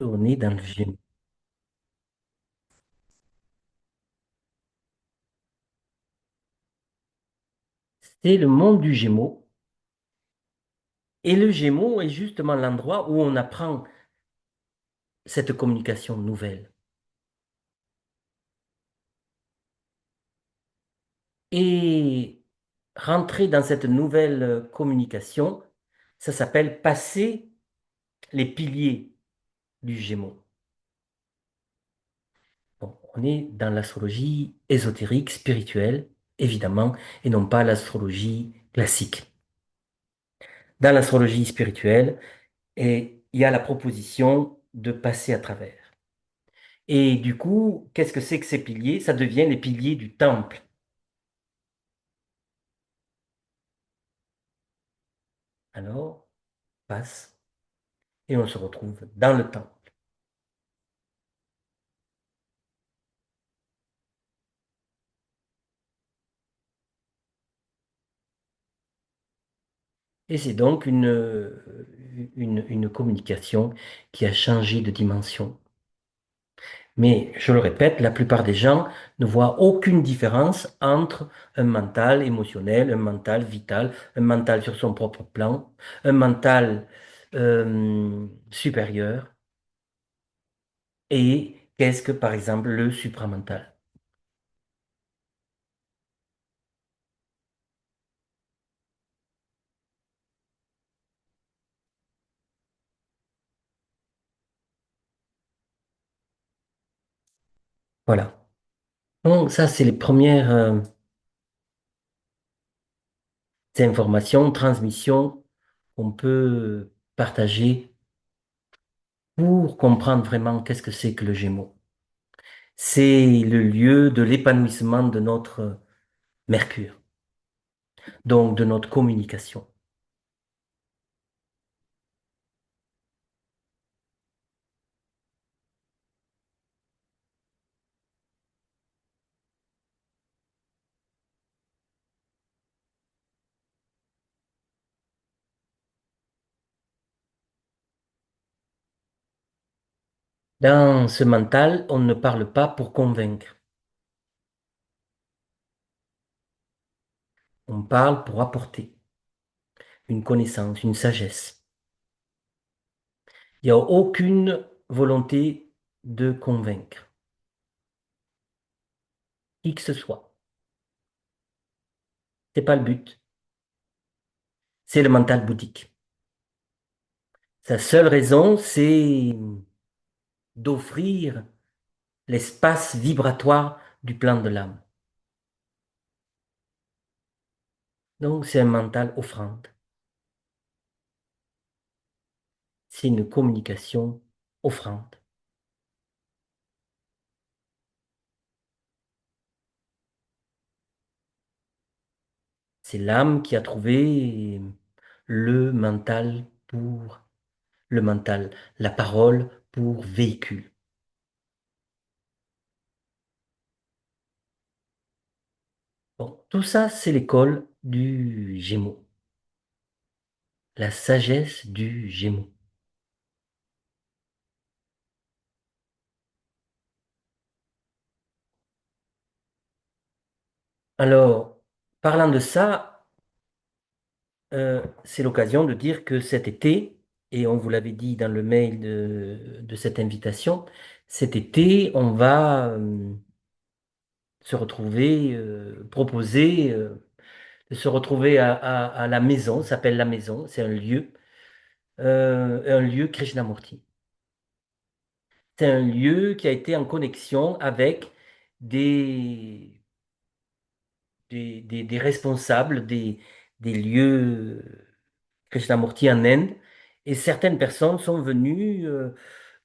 On est dans le Gémeaux. C'est le monde du Gémeaux. Et le Gémeaux est justement l'endroit où on apprend cette communication nouvelle. Et rentrer dans cette nouvelle communication, ça s'appelle passer les piliers du Gémeaux. Bon, on est dans l'astrologie ésotérique, spirituelle, évidemment, et non pas l'astrologie classique. Dans l'astrologie spirituelle, il y a la proposition de passer à travers. Et du coup, qu'est-ce que c'est que ces piliers? Ça devient les piliers du temple. Alors, passe, et on se retrouve dans le temple. Et c'est donc une communication qui a changé de dimension. Mais je le répète, la plupart des gens ne voient aucune différence entre un mental émotionnel, un mental vital, un mental sur son propre plan, un mental supérieur et qu'est-ce que, par exemple, le supramental. Voilà. Donc, ça, c'est les premières informations, transmissions qu'on peut partager pour comprendre vraiment qu'est-ce que c'est que le Gémeaux. C'est le lieu de l'épanouissement de notre Mercure, donc de notre communication. Dans ce mental, on ne parle pas pour convaincre, on parle pour apporter une connaissance, une sagesse. Il n'y a aucune volonté de convaincre qui que ce soit. C'est pas le but. C'est le mental bouddhique. Sa seule raison, c'est d'offrir l'espace vibratoire du plan de l'âme. Donc, c'est un mental offrande. C'est une communication offrande. C'est l'âme qui a trouvé le mental pour le mental, la parole pour véhicule. Bon, tout ça, c'est l'école du Gémeaux, la sagesse du Gémeaux. Alors, parlant de ça, c'est l'occasion de dire que cet été, et on vous l'avait dit dans le mail de cette invitation, cet été, on va se retrouver, proposer de se retrouver à la maison, ça s'appelle la maison, c'est un lieu Krishnamurti. C'est un lieu qui a été en connexion avec des, des responsables des lieux Krishnamurti en Inde. Et certaines personnes sont venues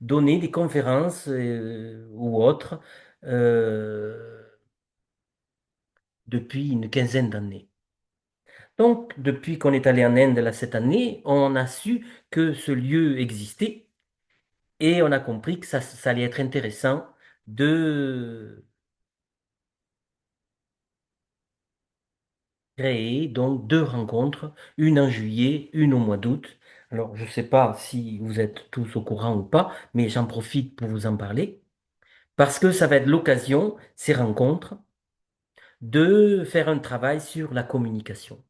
donner des conférences ou autres euh, depuis une quinzaine d'années. Donc, depuis qu'on est allé en Inde là, cette année, on a su que ce lieu existait et on a compris que ça allait être intéressant de créer donc deux rencontres, une en juillet, une au mois d'août, Alors, je ne sais pas si vous êtes tous au courant ou pas, mais j'en profite pour vous en parler, parce que ça va être l'occasion, ces rencontres, de faire un travail sur la communication.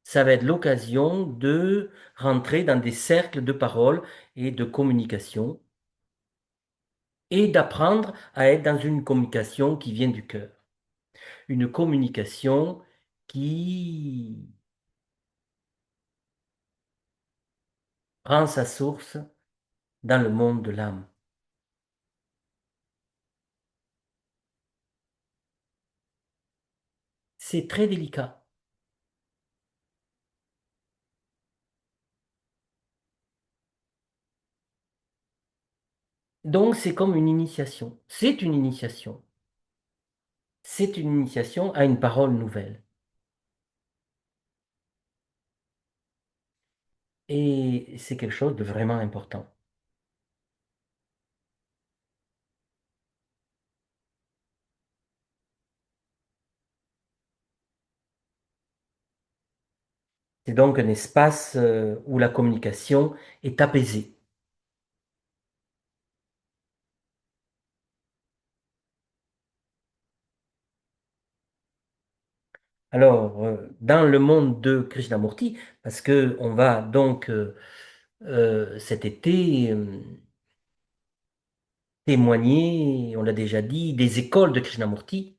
Ça va être l'occasion de rentrer dans des cercles de parole et de communication et d'apprendre à être dans une communication qui vient du cœur. Une communication qui prend sa source dans le monde de l'âme. C'est très délicat. Donc, c'est comme une initiation. C'est une initiation. C'est une initiation à une parole nouvelle. Et c'est quelque chose de vraiment important. C'est donc un espace où la communication est apaisée. Alors, dans le monde de Krishnamurti, parce que on va donc cet été témoigner, on l'a déjà dit, des écoles de Krishnamurti,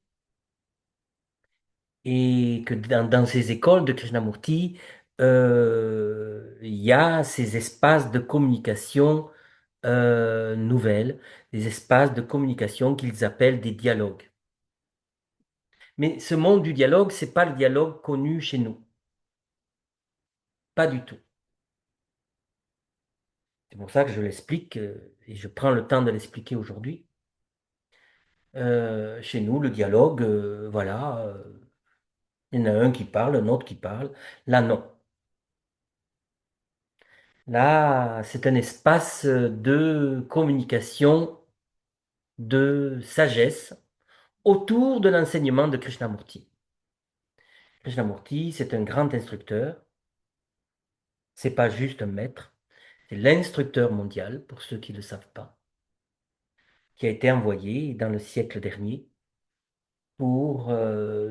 et que dans ces écoles de Krishnamurti, il y a ces espaces de communication nouvelles, des espaces de communication qu'ils appellent des dialogues. Mais ce monde du dialogue, c'est pas le dialogue connu chez nous, pas du tout. C'est pour ça que je l'explique et je prends le temps de l'expliquer aujourd'hui. Chez nous, le dialogue, voilà, il y en a un qui parle, un autre qui parle. Là, non. Là, c'est un espace de communication, de sagesse autour de l'enseignement de Krishnamurti. Krishnamurti, c'est un grand instructeur. C'est pas juste un maître. C'est l'instructeur mondial, pour ceux qui ne le savent pas, qui a été envoyé dans le siècle dernier pour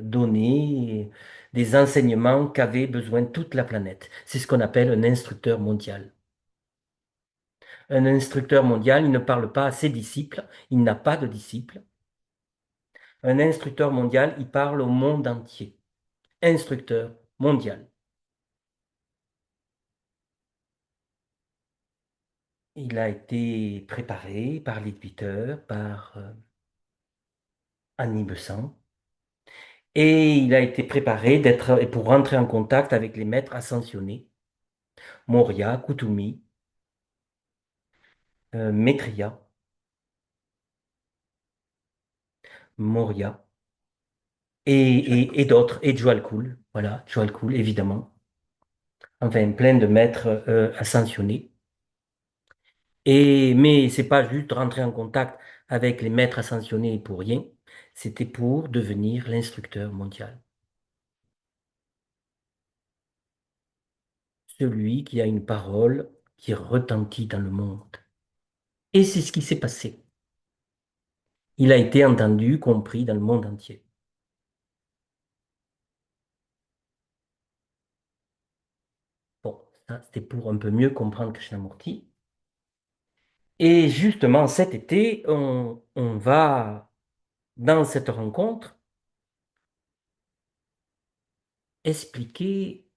donner des enseignements qu'avait besoin toute la planète. C'est ce qu'on appelle un instructeur mondial. Un instructeur mondial, il ne parle pas à ses disciples, il n'a pas de disciples. Un instructeur mondial, il parle au monde entier. Instructeur mondial. Il a été préparé par l'éditeur, par Annie Besant, et il a été préparé d'être, et pour rentrer en contact avec les maîtres ascensionnés, Moria, Kutumi, Maitreya, Moria, et d'autres, et Joalcool, voilà, Joalcool, évidemment. Enfin, plein de maîtres ascensionnés. Mais c'est pas juste rentrer en contact avec les maîtres ascensionnés pour rien, c'était pour devenir l'instructeur mondial. Celui qui a une parole qui retentit dans le monde. Et c'est ce qui s'est passé. Il a été entendu, compris dans le monde entier. Bon, ça c'était pour un peu mieux comprendre Krishnamurti. Et justement, cet été, on va, dans cette rencontre, expliquer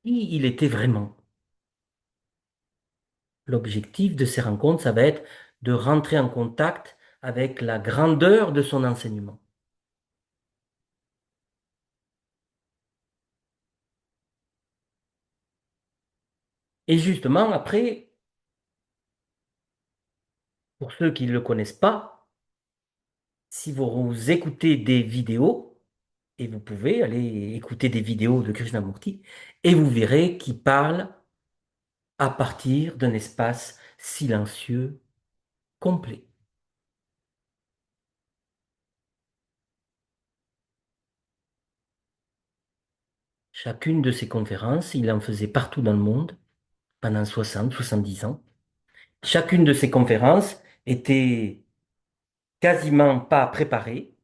qui il était vraiment. L'objectif de ces rencontres, ça va être de rentrer en contact avec la grandeur de son enseignement. Et justement, après, pour ceux qui ne le connaissent pas, si vous écoutez des vidéos, et vous pouvez aller écouter des vidéos de Krishnamurti, et vous verrez qu'il parle à partir d'un espace silencieux complet. Chacune de ces conférences, il en faisait partout dans le monde pendant 70 ans. Chacune de ces conférences était quasiment pas préparée.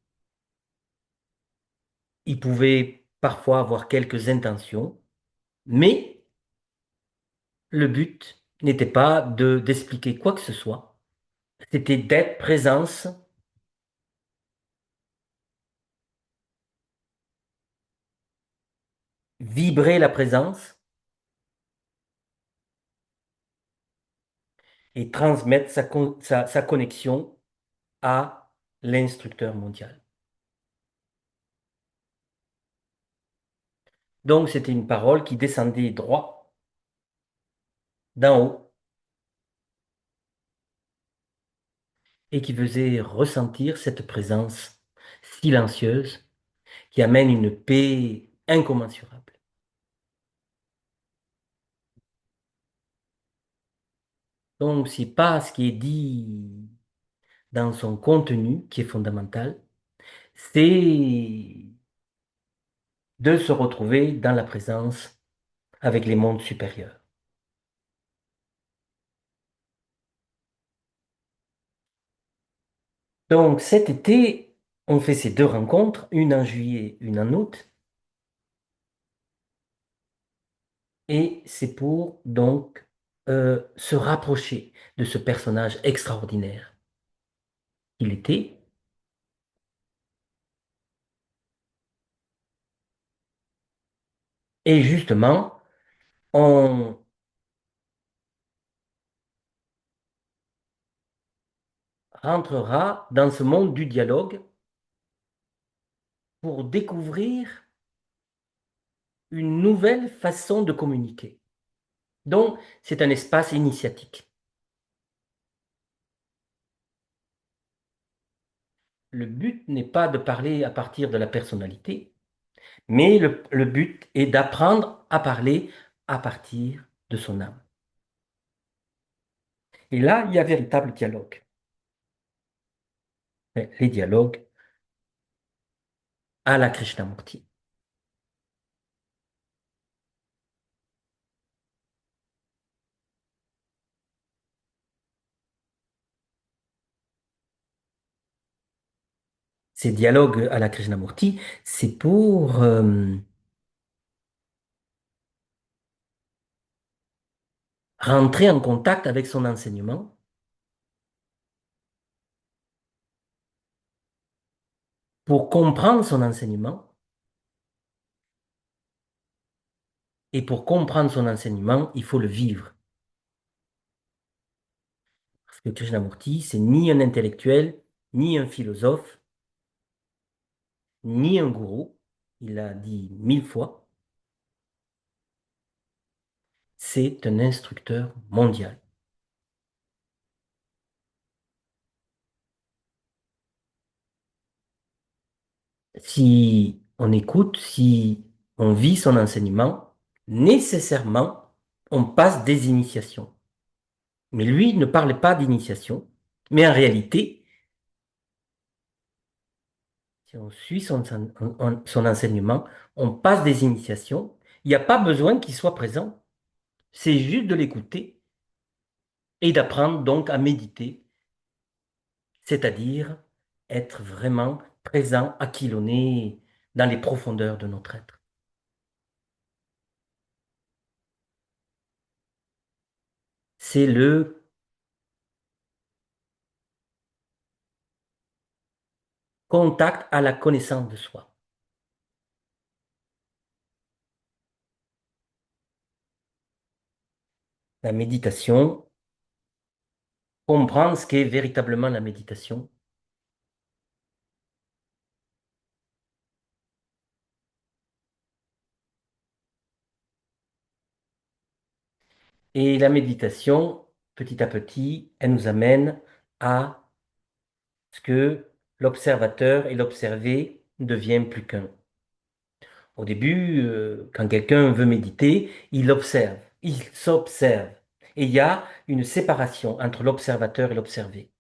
Il pouvait parfois avoir quelques intentions, mais le but n'était pas d'expliquer quoi que ce soit. C'était d'être présence, vibrer la présence et transmettre sa connexion à l'instructeur mondial. Donc, c'était une parole qui descendait droit d'en haut et qui faisait ressentir cette présence silencieuse qui amène une paix incommensurable. Donc, c'est pas ce qui est dit dans son contenu qui est fondamental, c'est de se retrouver dans la présence avec les mondes supérieurs. Donc, cet été, on fait ces deux rencontres, une en juillet, une en août, et c'est pour donc se rapprocher de ce personnage extraordinaire qu'il était. Et justement, on rentrera dans ce monde du dialogue pour découvrir une nouvelle façon de communiquer. Donc, c'est un espace initiatique. Le but n'est pas de parler à partir de la personnalité, mais le but est d'apprendre à parler à partir de son âme. Et là, il y a véritable dialogue. Les dialogues à la Krishnamurti. Ces dialogues à la Krishnamurti, c'est pour rentrer en contact avec son enseignement, pour comprendre son enseignement. Et pour comprendre son enseignement, il faut le vivre. Parce que Krishnamurti, c'est ni un intellectuel, ni un philosophe, ni un gourou. Il l'a dit 1000 fois. C'est un instructeur mondial. Si on écoute, si on vit son enseignement, nécessairement, on passe des initiations. Mais lui ne parlait pas d'initiation. Mais en réalité, si on suit son enseignement, on passe des initiations. Il n'y a pas besoin qu'il soit présent. C'est juste de l'écouter et d'apprendre donc à méditer, c'est-à-dire être vraiment présent à qui l'on est dans les profondeurs de notre être. C'est le contact à la connaissance de soi. La méditation, comprendre ce qu'est véritablement la méditation. Et la méditation, petit à petit, elle nous amène à ce que l'observateur et l'observé ne deviennent plus qu'un. Au début, quand quelqu'un veut méditer, il observe, il s'observe. Et il y a une séparation entre l'observateur et l'observé.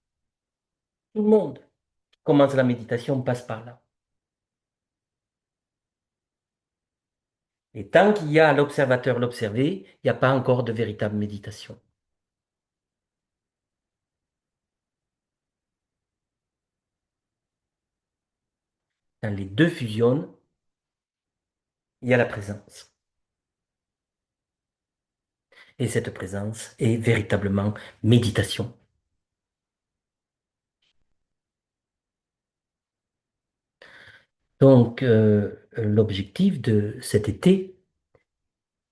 Tout le monde qui commence la méditation passe par là. Et tant qu'il y a l'observateur, l'observé, il n'y a pas encore de véritable méditation. Quand les deux fusionnent, il y a la présence. Et cette présence est véritablement méditation. Donc, l'objectif de cet été,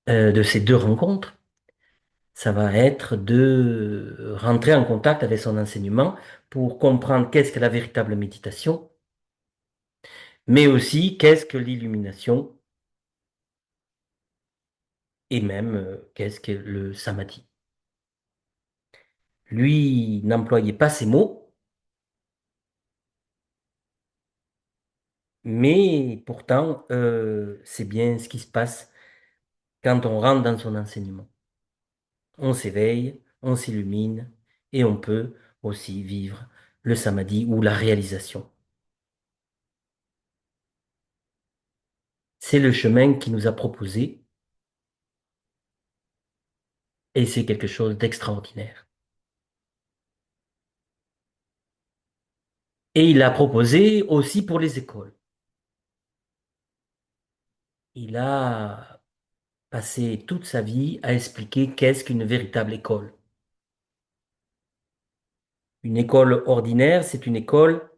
de ces deux rencontres, ça va être de rentrer en contact avec son enseignement pour comprendre qu'est-ce que la véritable méditation, mais aussi qu'est-ce que l'illumination et même qu'est-ce que le samadhi. Lui n'employait pas ces mots, mais pourtant, c'est bien ce qui se passe quand on rentre dans son enseignement. On s'éveille, on s'illumine et on peut aussi vivre le samadhi ou la réalisation. C'est le chemin qu'il nous a proposé et c'est quelque chose d'extraordinaire. Et il l'a proposé aussi pour les écoles. Il a passé toute sa vie à expliquer qu'est-ce qu'une véritable école. Une école ordinaire, c'est une école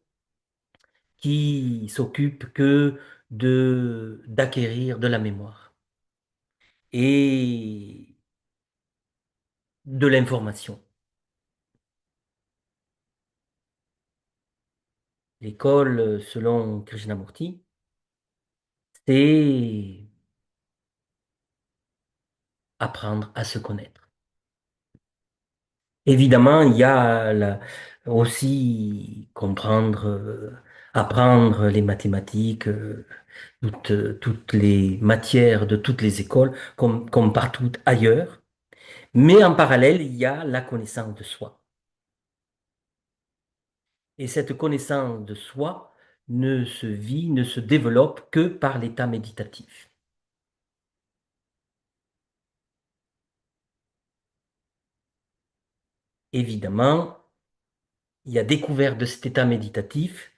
qui s'occupe que de d'acquérir de la mémoire et de l'information. L'école, selon Krishnamurti, c'est apprendre à se connaître. Évidemment, il y a aussi comprendre, apprendre les mathématiques, toutes les matières de toutes les écoles, comme partout ailleurs. Mais en parallèle, il y a la connaissance de soi. Et cette connaissance de soi ne se vit, ne se développe que par l'état méditatif. Évidemment, il y a découvert de cet état méditatif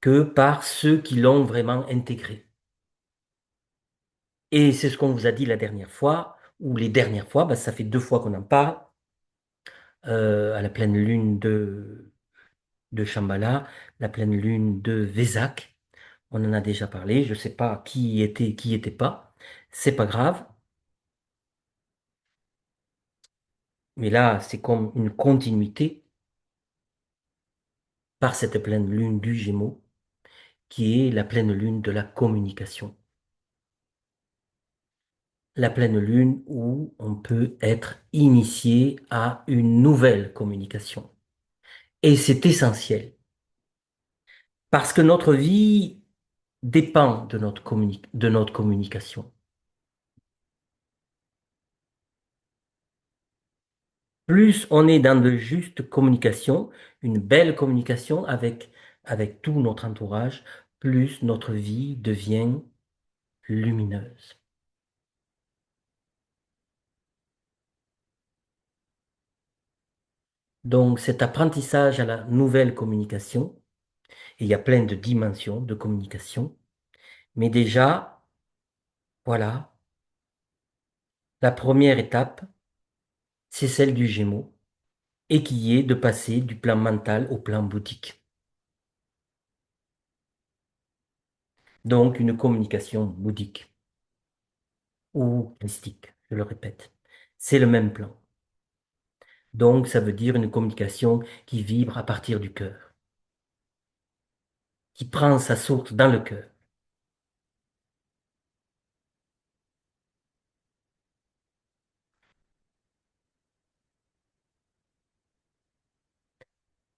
que par ceux qui l'ont vraiment intégré. Et c'est ce qu'on vous a dit la dernière fois, ou les dernières fois, bah, ça fait 2 fois qu'on en parle, à la pleine lune de Shambhala, la pleine lune de Vésac. On en a déjà parlé, je ne sais pas qui était pas, c'est pas grave, mais là, c'est comme une continuité par cette pleine lune du Gémeaux, qui est la pleine lune de la communication. La pleine lune où on peut être initié à une nouvelle communication. Et c'est essentiel, parce que notre vie dépend de de notre communication. Plus on est dans de juste communication, une belle communication avec tout notre entourage, plus notre vie devient lumineuse. Donc cet apprentissage à la nouvelle communication, et il y a plein de dimensions de communication, mais déjà, voilà, la première étape, c'est celle du Gémeaux, et qui est de passer du plan mental au plan bouddhique. Donc une communication bouddhique ou christique, je le répète. C'est le même plan. Donc ça veut dire une communication qui vibre à partir du cœur, qui prend sa source dans le cœur.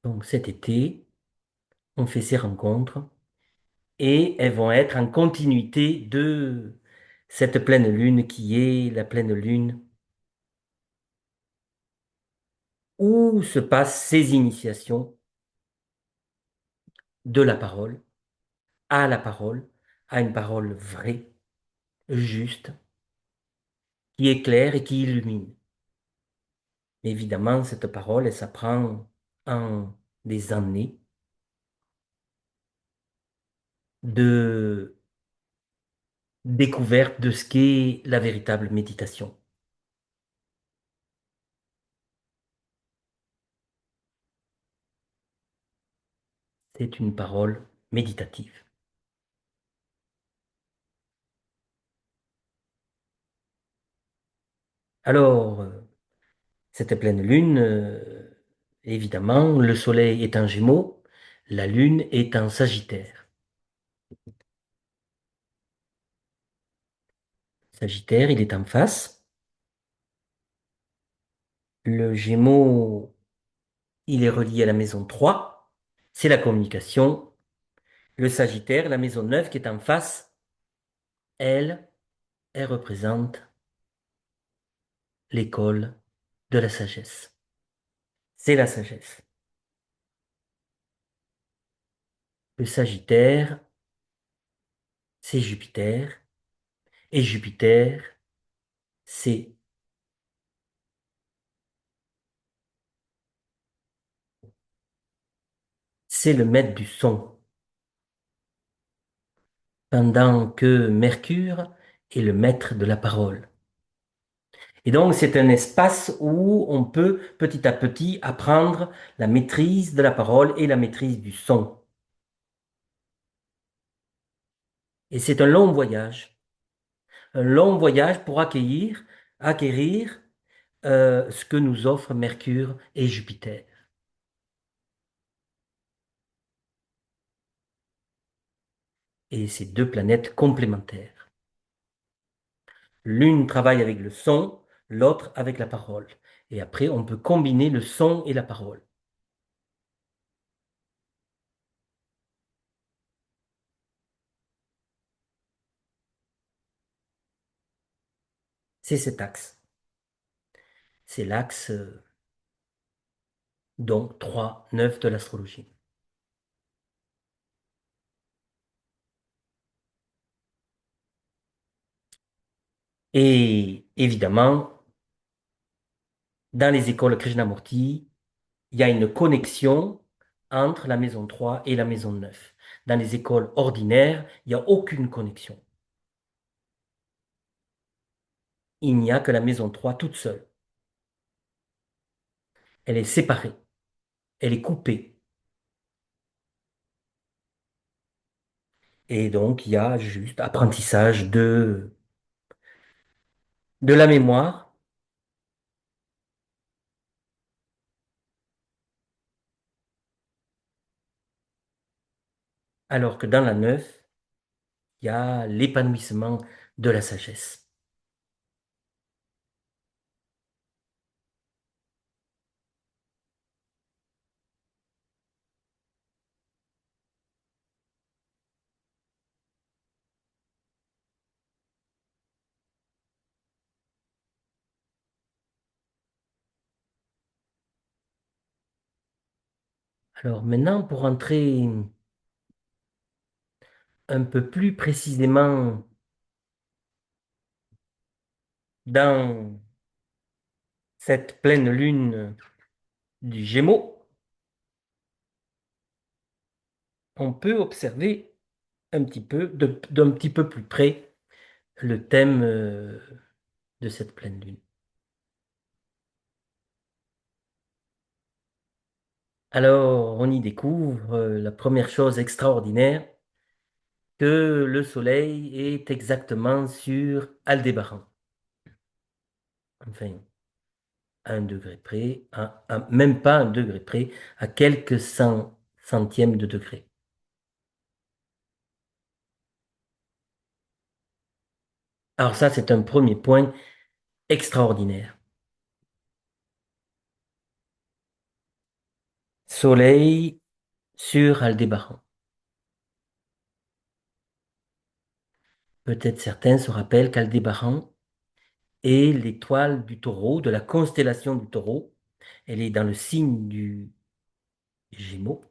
Donc cet été, on fait ces rencontres et elles vont être en continuité de cette pleine lune qui est la pleine lune où se passent ces initiations de la parole, à la parole, à une parole vraie, juste. qui éclaire et qui illumine. Mais évidemment, cette parole, elle s'apprend en des années de découverte de ce qu'est la véritable méditation. C'est une parole méditative. Alors, cette pleine lune, évidemment, le soleil est en Gémeaux, la lune est en Sagittaire. Sagittaire, il est en face. Le Gémeaux, il est relié à la maison 3. C'est la communication. Le Sagittaire, la maison 9 qui est en face, elle, elle représente l'école de la sagesse. C'est la sagesse. Le Sagittaire, c'est Jupiter. Et Jupiter, c'est c'est le maître du son, pendant que Mercure est le maître de la parole. Et donc, c'est un espace où on peut petit à petit apprendre la maîtrise de la parole et la maîtrise du son. Et c'est un long voyage pour acquérir ce que nous offrent Mercure et Jupiter. Et ces deux planètes complémentaires. L'une travaille avec le son, l'autre avec la parole. Et après, on peut combiner le son et la parole. C'est cet axe. C'est l'axe donc 3, 9 de l'astrologie. Et évidemment, dans les écoles Krishnamurti, il y a une connexion entre la maison 3 et la maison 9. Dans les écoles ordinaires, il n'y a aucune connexion. Il n'y a que la maison 3 toute seule. Elle est séparée, elle est coupée. Et donc, il y a juste apprentissage de la mémoire, alors que dans la 9, il y a l'épanouissement de la sagesse. Alors maintenant, pour entrer un peu plus précisément dans cette pleine lune du Gémeaux, on peut observer un petit peu, d'un petit peu plus près, le thème de cette pleine lune. Alors, on y découvre la première chose extraordinaire, que le Soleil est exactement sur Aldébaran. Enfin, à un degré près, même pas un degré près, à quelques centièmes de degré. Alors ça, c'est un premier point extraordinaire. Soleil sur Aldébaran. Peut-être certains se rappellent qu'Aldébaran est l'étoile du Taureau, de la constellation du Taureau. Elle est dans le signe du Gémeaux,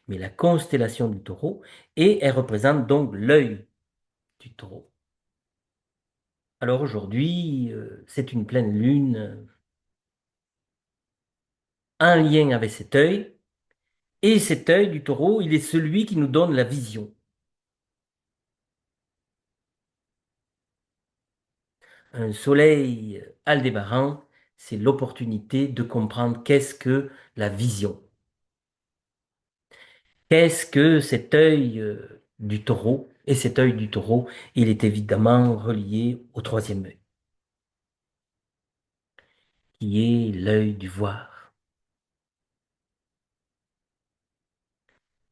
mais la constellation du Taureau, et elle représente donc l'œil du Taureau. Alors aujourd'hui, c'est une pleine lune, un lien avec cet œil, et cet œil du taureau, il est celui qui nous donne la vision. Un soleil Aldébaran, c'est l'opportunité de comprendre qu'est-ce que la vision. Qu'est-ce que cet œil du taureau? Et cet œil du taureau, il est évidemment relié au troisième œil, qui est l'œil du voir.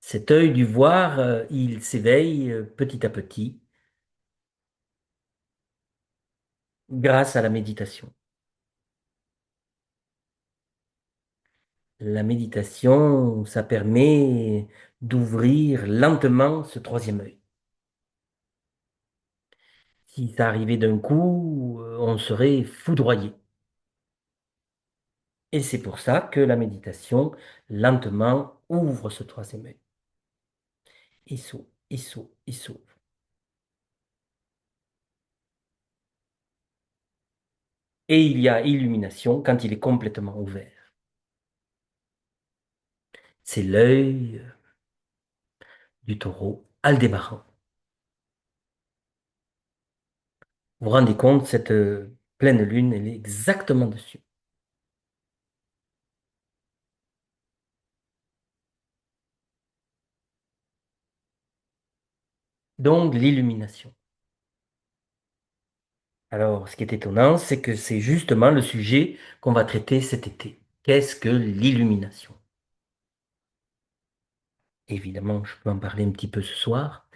Cet œil du voir, il s'éveille petit à petit grâce à la méditation. La méditation, ça permet d'ouvrir lentement ce troisième œil. Si ça arrivait d'un coup, on serait foudroyé. Et c'est pour ça que la méditation, lentement, ouvre ce troisième œil. Il s'ouvre, il s'ouvre, il s'ouvre. Et il y a illumination quand il est complètement ouvert. C'est l'œil du taureau Aldébaran. Vous vous rendez compte, cette pleine lune, elle est exactement dessus. Donc, l'illumination. Alors, ce qui est étonnant, c'est que c'est justement le sujet qu'on va traiter cet été. Qu'est-ce que l'illumination? Évidemment, je peux en parler un petit peu ce soir,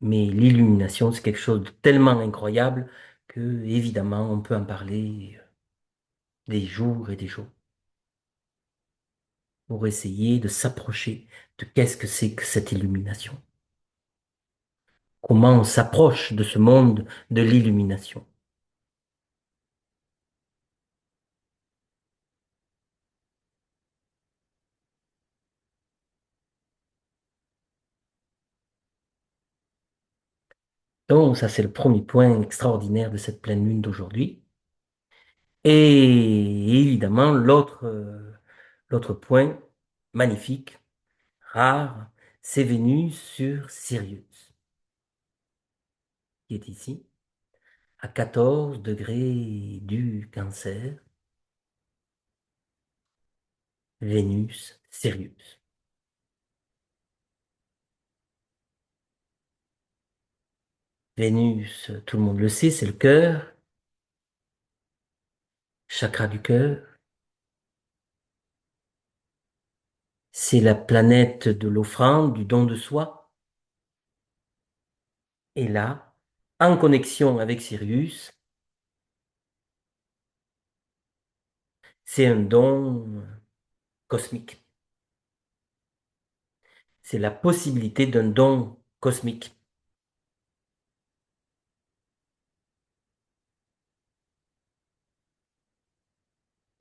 mais l'illumination, c'est quelque chose de tellement incroyable que, évidemment, on peut en parler des jours et des jours pour essayer de s'approcher de qu'est-ce que c'est que cette illumination. Comment on s'approche de ce monde de l'illumination. Donc, ça, c'est le premier point extraordinaire de cette pleine lune d'aujourd'hui. Et évidemment, l'autre point magnifique, rare, c'est Vénus sur Sirius, qui est ici, à 14 degrés du Cancer, Vénus, Sirius. Vénus, tout le monde le sait, c'est le cœur, chakra du cœur, c'est la planète de l'offrande, du don de soi. Et là, en connexion avec Sirius, c'est un don cosmique. C'est la possibilité d'un don cosmique.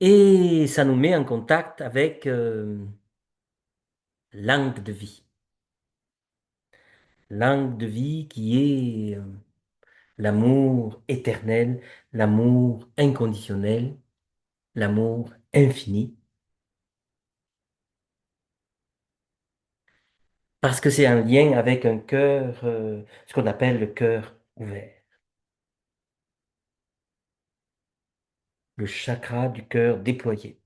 Et ça nous met en contact avec l'angle de vie. L'angle de vie qui est l'amour éternel, l'amour inconditionnel, l'amour infini. Parce que c'est un lien avec un cœur, ce qu'on appelle le cœur ouvert. Le chakra du cœur déployé.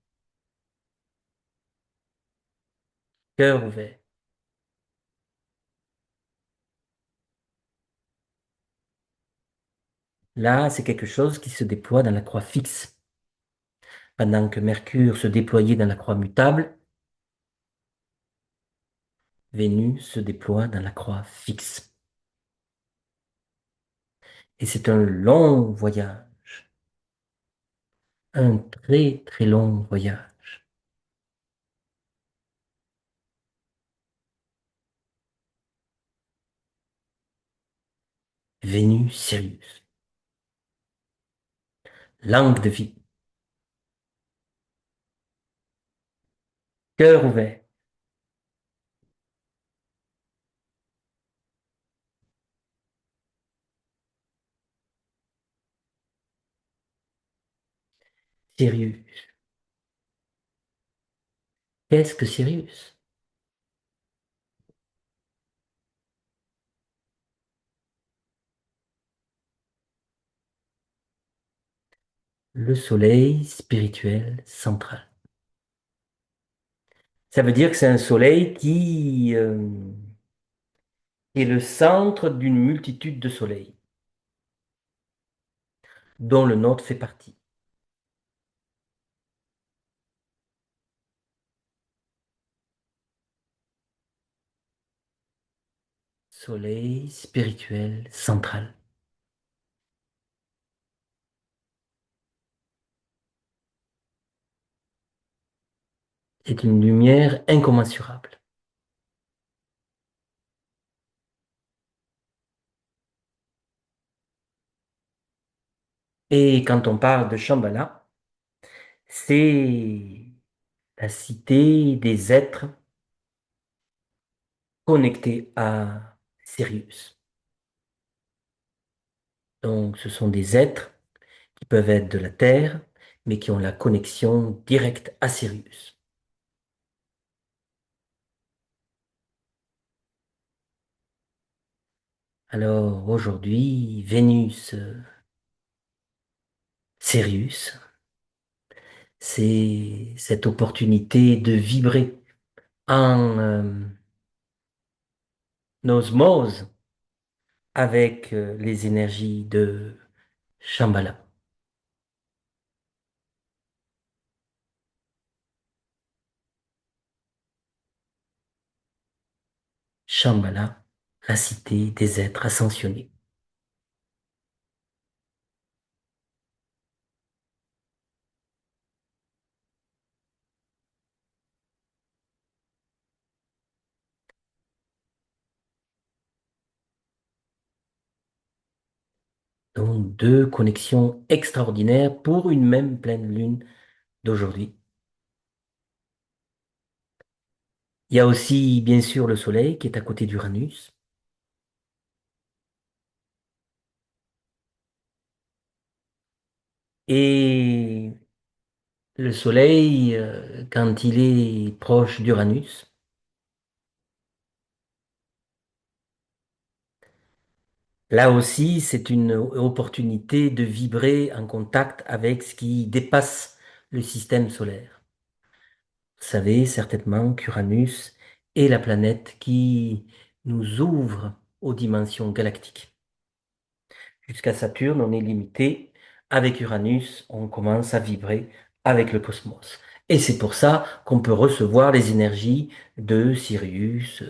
Cœur ouvert. Là, c'est quelque chose qui se déploie dans la croix fixe. Pendant que Mercure se déployait dans la croix mutable, Vénus se déploie dans la croix fixe. Et c'est un long voyage, un très très long voyage. Vénus, Sirius, langue de vie, cœur ouvert. Sirius. Qu'est-ce que Sirius? Le soleil spirituel central. Ça veut dire que c'est un soleil qui est le centre d'une multitude de soleils, dont le nôtre fait partie. Soleil spirituel central. C'est une lumière incommensurable. Et quand on parle de Shambhala, c'est la cité des êtres connectés à Sirius. Donc, ce sont des êtres qui peuvent être de la Terre, mais qui ont la connexion directe à Sirius. Alors, aujourd'hui, Vénus, Sirius, c'est cette opportunité de vibrer en osmose avec les énergies de Shambhala. Shambhala, la cité des êtres ascensionnés. Donc, deux connexions extraordinaires pour une même pleine lune d'aujourd'hui. Il y a aussi, bien sûr, le Soleil qui est à côté d'Uranus. Et le Soleil, quand il est proche d'Uranus, là aussi, c'est une opportunité de vibrer en contact avec ce qui dépasse le système solaire. Vous savez certainement qu'Uranus est la planète qui nous ouvre aux dimensions galactiques. Jusqu'à Saturne, on est limité. Avec Uranus, on commence à vibrer avec le cosmos. Et c'est pour ça qu'on peut recevoir les énergies de Sirius,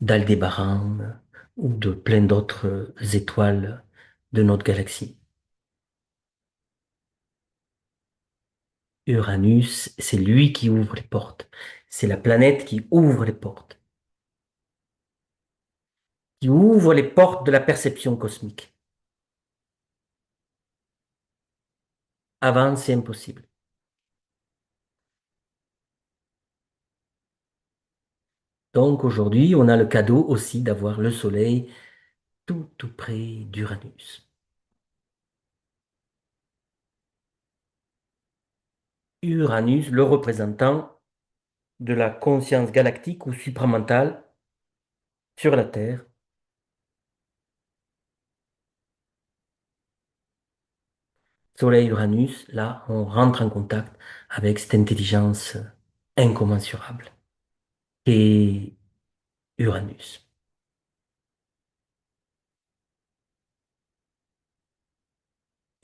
d'Aldébaran ou de plein d'autres étoiles de notre galaxie. Uranus, c'est lui qui ouvre les portes. C'est la planète qui ouvre les portes, qui ouvre les portes de la perception cosmique. Avant, c'est impossible. Donc aujourd'hui, on a le cadeau aussi d'avoir le Soleil tout près d'Uranus. Uranus, le représentant de la conscience galactique ou supramentale sur la Terre. Soleil-Uranus, là, on rentre en contact avec cette intelligence incommensurable et Uranus.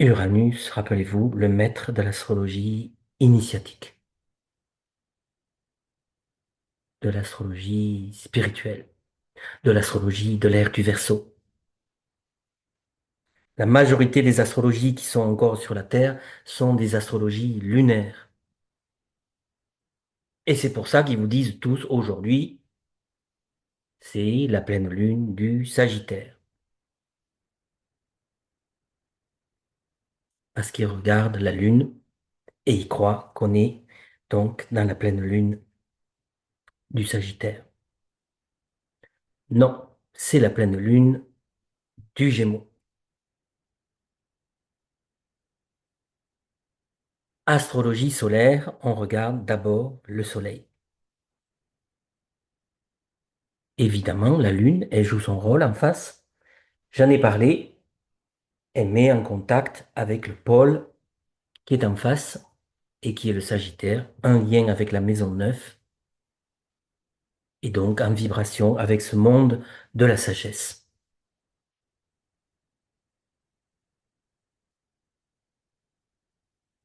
Uranus, rappelez-vous, le maître de l'astrologie initiatique, de l'astrologie spirituelle, de l'astrologie de l'ère du Verseau. La majorité des astrologies qui sont encore sur la Terre sont des astrologies lunaires. Et c'est pour ça qu'ils vous disent tous aujourd'hui, c'est la pleine lune du Sagittaire. Parce qu'ils regardent la lune et ils croient qu'on est donc dans la pleine lune du Sagittaire. Non, c'est la pleine lune du Gémeaux. Astrologie solaire, on regarde d'abord le Soleil. Évidemment, la Lune, elle joue son rôle en face. J'en ai parlé, elle met en contact avec le pôle qui est en face et qui est le Sagittaire, un lien avec la maison 9 et donc en vibration avec ce monde de la sagesse.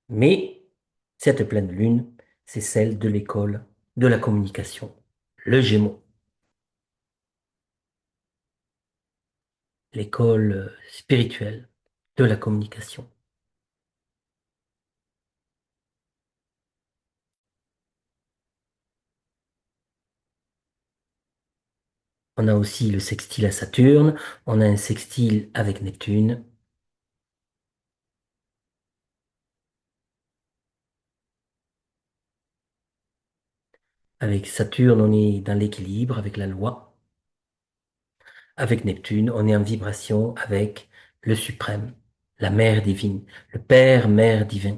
Mais cette pleine lune, c'est celle de l'école de la communication, le Gémeaux, l'école spirituelle de la communication. On a aussi le sextile à Saturne, on a un sextile avec Neptune. Avec Saturne, on est dans l'équilibre, avec la loi. Avec Neptune, on est en vibration avec le suprême, la mère divine, le Père, Mère divin.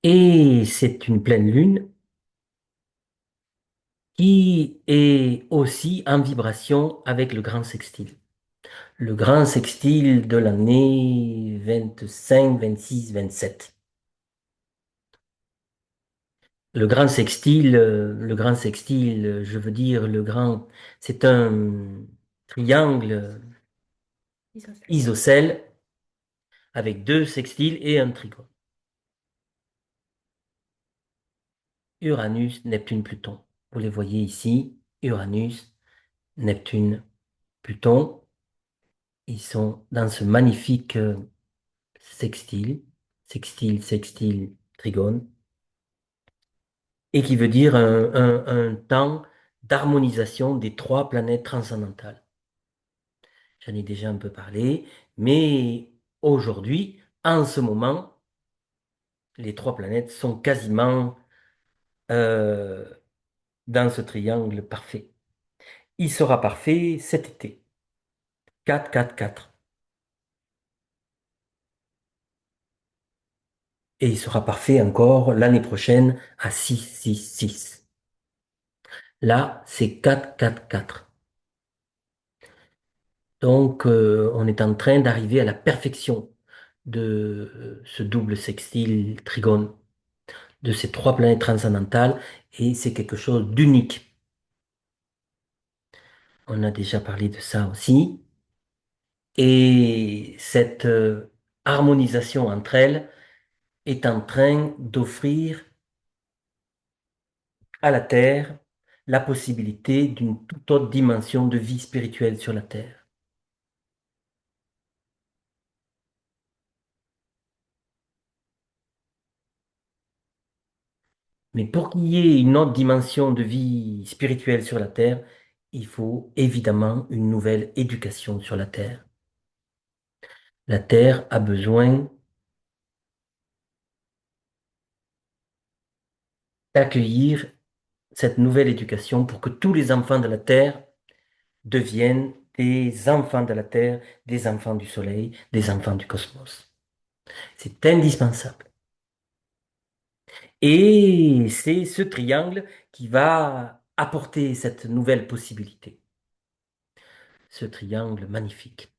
Et c'est une pleine lune qui est aussi en vibration avec le grand sextile. Le grand sextile de l'année 25, 26, 27. Le grand sextile, je veux dire, c'est un triangle isocèle avec deux sextiles et un trigone. Uranus, Neptune, Pluton. Vous les voyez ici, Uranus, Neptune, Pluton. Ils sont dans ce magnifique sextile, sextile, trigone, et qui veut dire un temps d'harmonisation des trois planètes transcendantales. J'en ai déjà un peu parlé, mais aujourd'hui, en ce moment, les trois planètes sont quasiment euh, dans ce triangle parfait. Il sera parfait cet été. 4, 4, 4. Et il sera parfait encore l'année prochaine à 6, 6, 6. Là, c'est 4, 4, 4. Donc, on est en train d'arriver à la perfection de ce double sextile trigone, de ces trois planètes transcendantales, et c'est quelque chose d'unique. On a déjà parlé de ça aussi. Et cette harmonisation entre elles est en train d'offrir à la Terre la possibilité d'une toute autre dimension de vie spirituelle sur la Terre. Mais pour qu'il y ait une autre dimension de vie spirituelle sur la Terre, il faut évidemment une nouvelle éducation sur la Terre. La Terre a besoin d'accueillir cette nouvelle éducation pour que tous les enfants de la Terre deviennent des enfants de la Terre, des enfants du Soleil, des enfants du cosmos. C'est indispensable. Et c'est ce triangle qui va apporter cette nouvelle possibilité, ce triangle magnifique.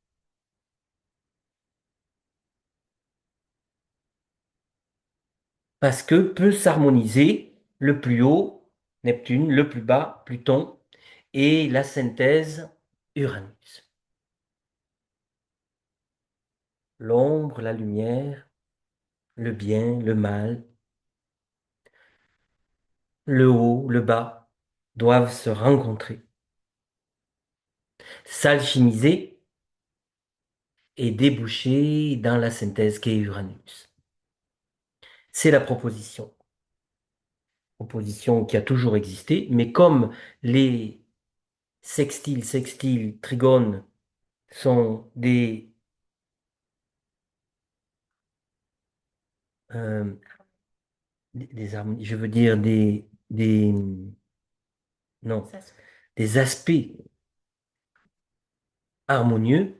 Parce que peut s'harmoniser le plus haut, Neptune, le plus bas, Pluton, et la synthèse, Uranus. L'ombre, la lumière, le bien, le mal, le haut, le bas, doivent se rencontrer, s'alchimiser et déboucher dans la synthèse qu'est Uranus. C'est la proposition qui a toujours existé, mais comme les sextiles, trigones sont euh, des harmonies, je veux dire non, des aspects harmonieux,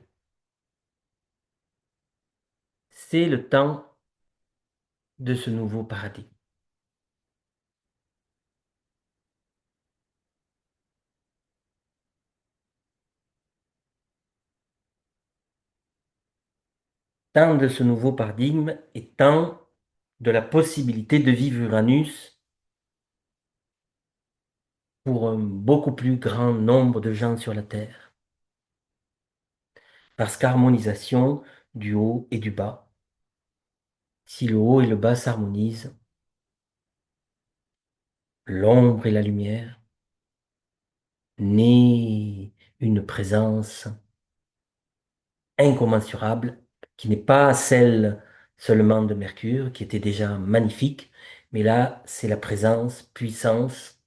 c'est le temps de ce nouveau paradigme. Temps de ce nouveau paradigme et temps de la possibilité de vivre Uranus pour un beaucoup plus grand nombre de gens sur la Terre. Parce qu'harmonisation du haut et du bas. Si le haut et le bas s'harmonisent, l'ombre et la lumière, naît une présence incommensurable qui n'est pas celle seulement de Mercure, qui était déjà magnifique, mais là, c'est la présence, puissance,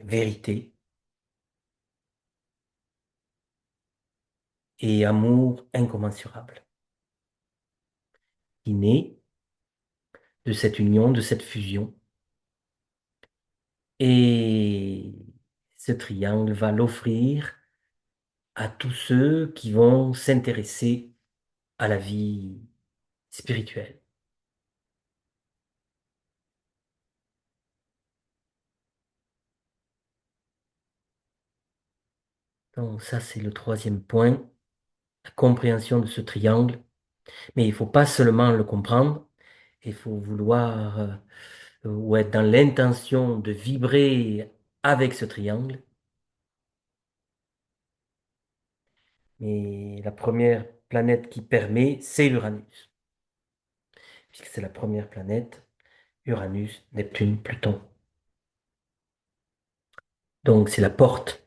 vérité et amour incommensurable qui naît de cette union, de cette fusion. Et ce triangle va l'offrir à tous ceux qui vont s'intéresser à la vie spirituelle. Donc ça, c'est le troisième point, la compréhension de ce triangle. Mais il faut pas seulement le comprendre, il faut vouloir ou être dans l'intention de vibrer avec ce triangle. Mais la première planète qui permet, c'est l'Uranus, puisque c'est la première planète, Uranus, Neptune, Pluton. Donc c'est la porte.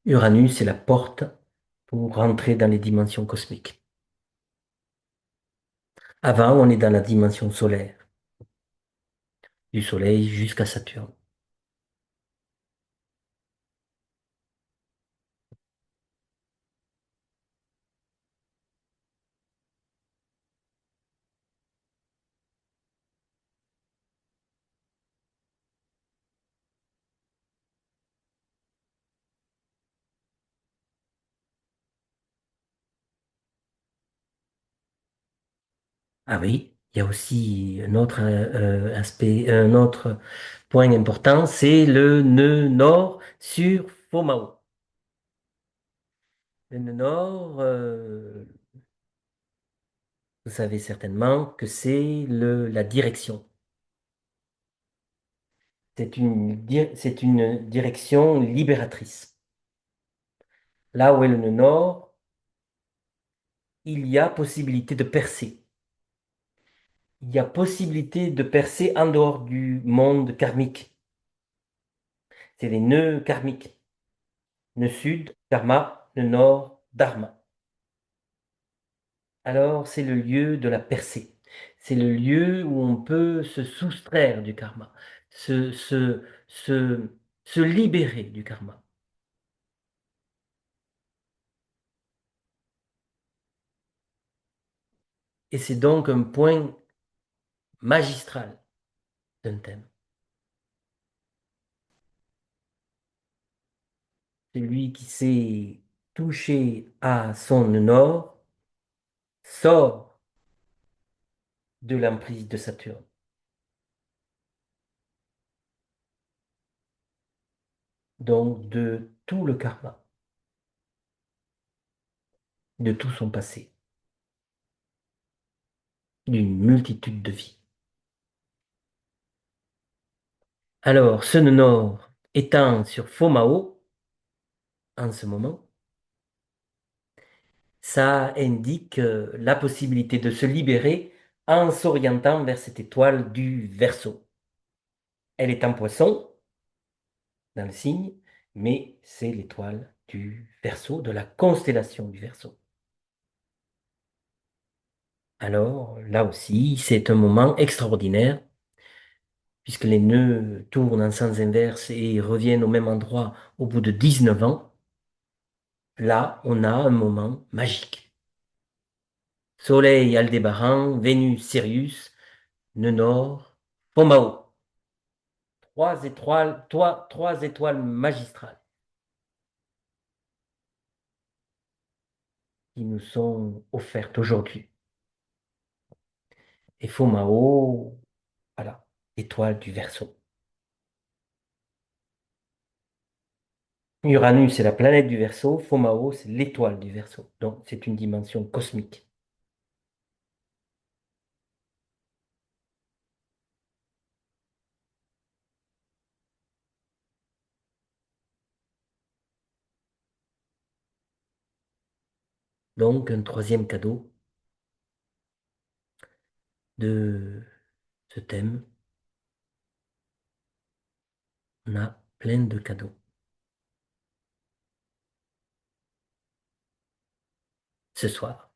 Uranus, c'est la porte pour rentrer dans les dimensions cosmiques. Avant, on est dans la dimension solaire, du Soleil jusqu'à Saturne. Ah oui, il y a aussi un autre aspect, un autre point important, c'est le nœud nord sur Fomao. Le nœud nord, vous savez certainement que c'est la direction. C'est une direction libératrice. Là où est le nœud nord, il y a possibilité de percer. Il y a possibilité de percer en dehors du monde karmique. C'est les nœuds karmiques. Nœud sud, karma, nœud nord, dharma. Alors c'est le lieu de la percée. C'est le lieu où on peut se soustraire du karma, se, se libérer du karma. Et c'est donc un point magistral d'un thème. Celui qui s'est touché à son nord sort de l'emprise de Saturne, donc de tout le karma, de tout son passé, d'une multitude de vies. Alors, ce nœud nord étant sur Fomao en ce moment, ça indique la possibilité de se libérer en s'orientant vers cette étoile du Verseau. Elle est en Poisson, dans le signe, mais c'est l'étoile du Verseau, de la constellation du Verseau. Alors, là aussi, c'est un moment extraordinaire, puisque les nœuds tournent en sens inverse et reviennent au même endroit au bout de 19 ans. Là, on a un moment magique. Soleil Aldébaran, Vénus Sirius, nœud nord, Pomao. trois étoiles magistrales qui nous sont offertes aujourd'hui. Et Fomao, voilà, étoile du Verseau. Uranus, c'est la planète du Verseau. Fomao, c'est l'étoile du Verseau. Donc, c'est une dimension cosmique. Donc, un troisième cadeau de ce thème. On a plein de cadeaux ce soir,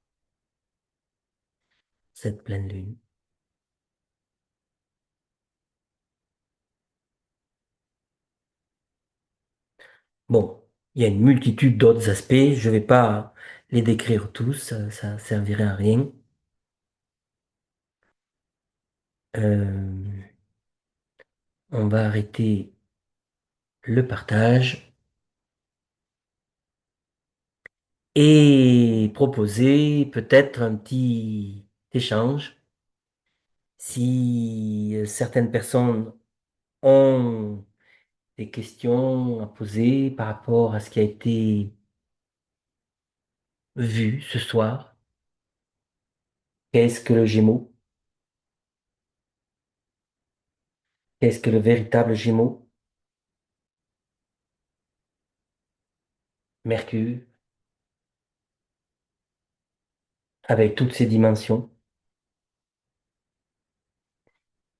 cette pleine lune. Bon, il y a une multitude d'autres aspects. Je ne vais pas les décrire tous, ça servirait à rien. Euh, on va arrêter le partage et proposer peut-être un petit échange. Si certaines personnes ont des questions à poser par rapport à ce qui a été vu ce soir, qu'est-ce que le Gémeaux? Qu'est-ce que le véritable Gémeaux? Mercure, avec toutes ses dimensions.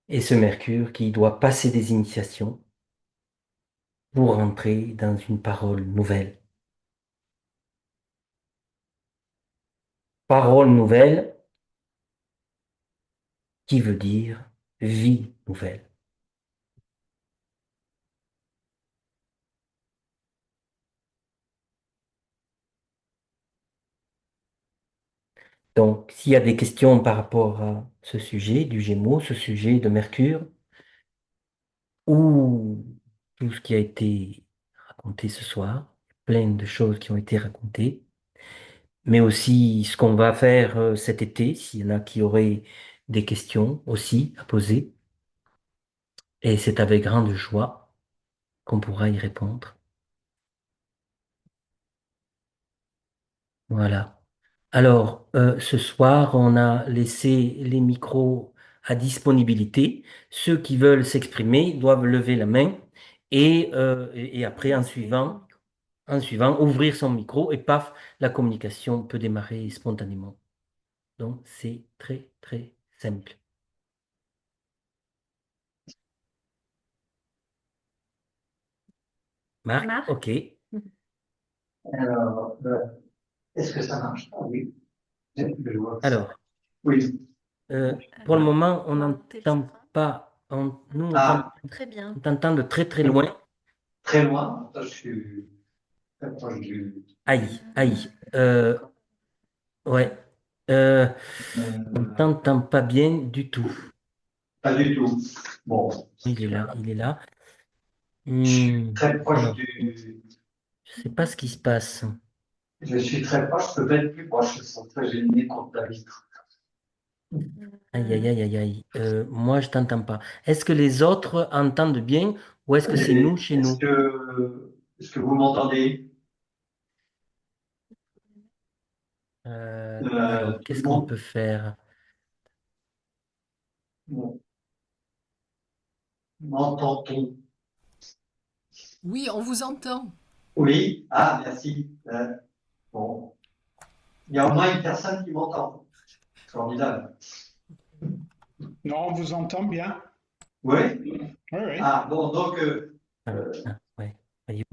Et ce Mercure qui doit passer des initiations pour rentrer dans une parole nouvelle. Parole nouvelle qui veut dire vie nouvelle. Donc, s'il y a des questions par rapport à ce sujet du Gémeaux, ce sujet de Mercure, ou tout ce qui a été raconté ce soir, plein de choses qui ont été racontées, mais aussi ce qu'on va faire cet été, s'il y en a qui auraient des questions aussi à poser, et c'est avec grande joie qu'on pourra y répondre. Voilà. Alors, ce soir, on a laissé les micros à disponibilité. Ceux qui veulent s'exprimer doivent lever la main et après, en suivant, ouvrir son micro et paf, la communication peut démarrer spontanément. Donc, c'est très, très simple. Marc, Marc? OK. Alors, est-ce que ça marche? Ah oui, je vois que ça. Alors, Oui. euh, pour le moment, on Monter le n'entend son. pas, nous, Ah, Très bien. on t'entend de très, très loin. très loin. Attends, je suis très proche du. Aïe, aïe. Ouais. Euh, on Euh, t'entend pas bien du tout. pas du tout. Bon, Il est là, il est là. je suis Hmm, très proche alors, du. je sais pas ce qui se passe. Je suis très proche, je peux être plus proche. Je sens très gêné contre la vitre. Aïe, aïe, aïe, aïe, aïe. Moi, je t'entends pas. Est-ce que les autres entendent bien ou est-ce que c'est nous chez Est-ce nous? que vous m'entendez? Alors, Tout le qu'est-ce qu'on monde? peut faire? Bon, m'entend-on? Oui, on vous entend. Oui. Ah, merci. Bon, il y a au moins une personne qui m'entend. Formidable. Non, on vous entend bien. Oui? Oui, oui. Ah, bon, donc, Ah, ah, ouais. Voyons.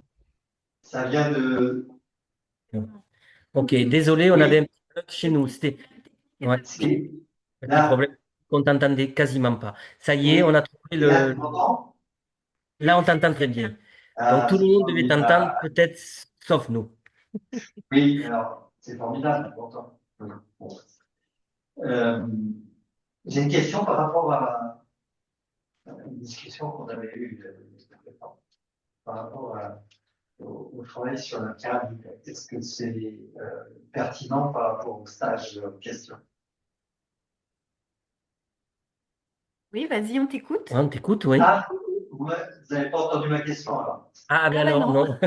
ça vient de. Non. Ok, désolé, on avait un Oui, petit bug chez nous. C'était ouais, si. petit Là, problème. On t'entendait quasiment pas. Ça y est, on a oui. trouvé Et là, tu le. m'entends? Là, on t'entend très bien. Donc, Ah, tout le c'est monde devait formidable. t'entendre, peut-être sauf nous. Oui, alors, c'est formidable, pourtant. Bon. Euh, j'ai une question par rapport une discussion qu'on avait eue il y a quelque temps par rapport au travail sur la pyramide. Est-ce que c'est pertinent par rapport au stage en question? Oui, vas-y, on t'écoute. On t'écoute, oui. Ah, ouais, vous n'avez pas entendu ma question alors. Ah, ben Ah bah alors, non. non.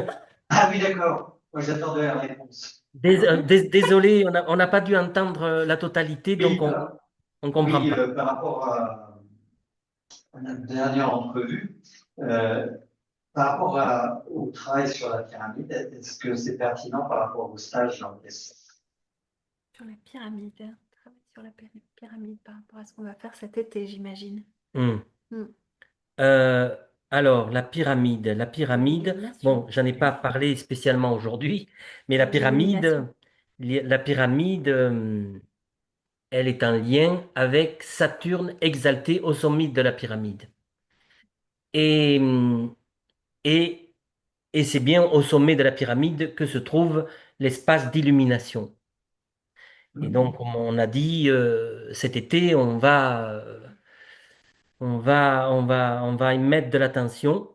Ah oui, d'accord. Moi, j'attendais la réponse. Désolé, on n'a pas dû entendre la totalité, donc Oui, on comprend oui, pas. par rapport à notre dernière entrevue, euh, par rapport au travail sur la pyramide, est-ce que c'est pertinent par rapport au stage en question? Sur la pyramide. Travail sur la pyramide par rapport à ce qu'on va faire cet été, j'imagine. Hmm. Hmm. Euh, alors, la pyramide, L'illumination. bon, j'en ai pas parlé spécialement aujourd'hui, mais L'illumination. la pyramide, elle est en lien avec Saturne exalté au sommet de la pyramide. Et, et, et c'est bien au sommet de la pyramide que se trouve l'espace d'illumination. Et donc, comme on a dit, cet été, on va y mettre de l'attention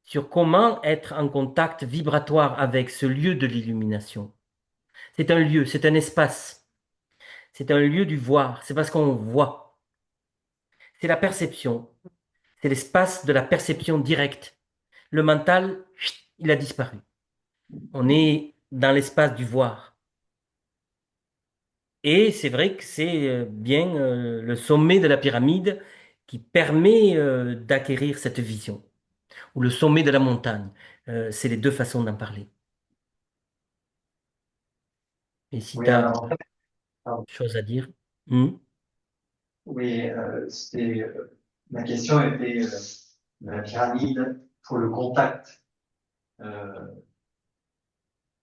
sur comment être en contact vibratoire avec ce lieu de l'illumination. C'est un lieu, c'est un espace, c'est un lieu du voir, c'est parce qu'on voit. C'est la perception, c'est l'espace de la perception directe. Le mental, chut, il a disparu. On est dans l'espace du voir. Et c'est vrai que c'est bien le sommet de la pyramide qui permet d'acquérir cette vision, ou le sommet de la montagne. C'est les deux façons d'en parler. Et si Oui, tu as alors en fait, pardon. chose à dire. Hmm. Oui, ma question était la pyramide pour le contact euh,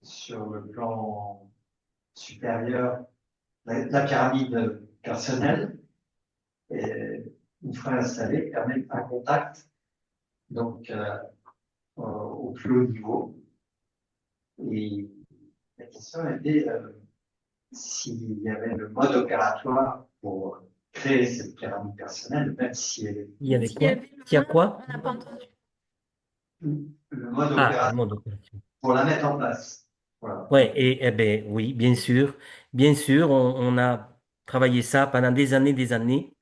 sur le plan supérieur, la pyramide personnelle, et, une fois installée, permet un contact donc au plus haut niveau. Et la question était s'il y avait le mode opératoire pour créer cette pyramide personnelle, même si elle est Il y avait S'il y quoi? avait Il y a le mot, quoi? on n'a pas entendu. le mode Ah, le opératoire mode opération. pour la mettre en place. Voilà. Ouais, et eh ben oui, bien sûr, on a travaillé ça pendant des années,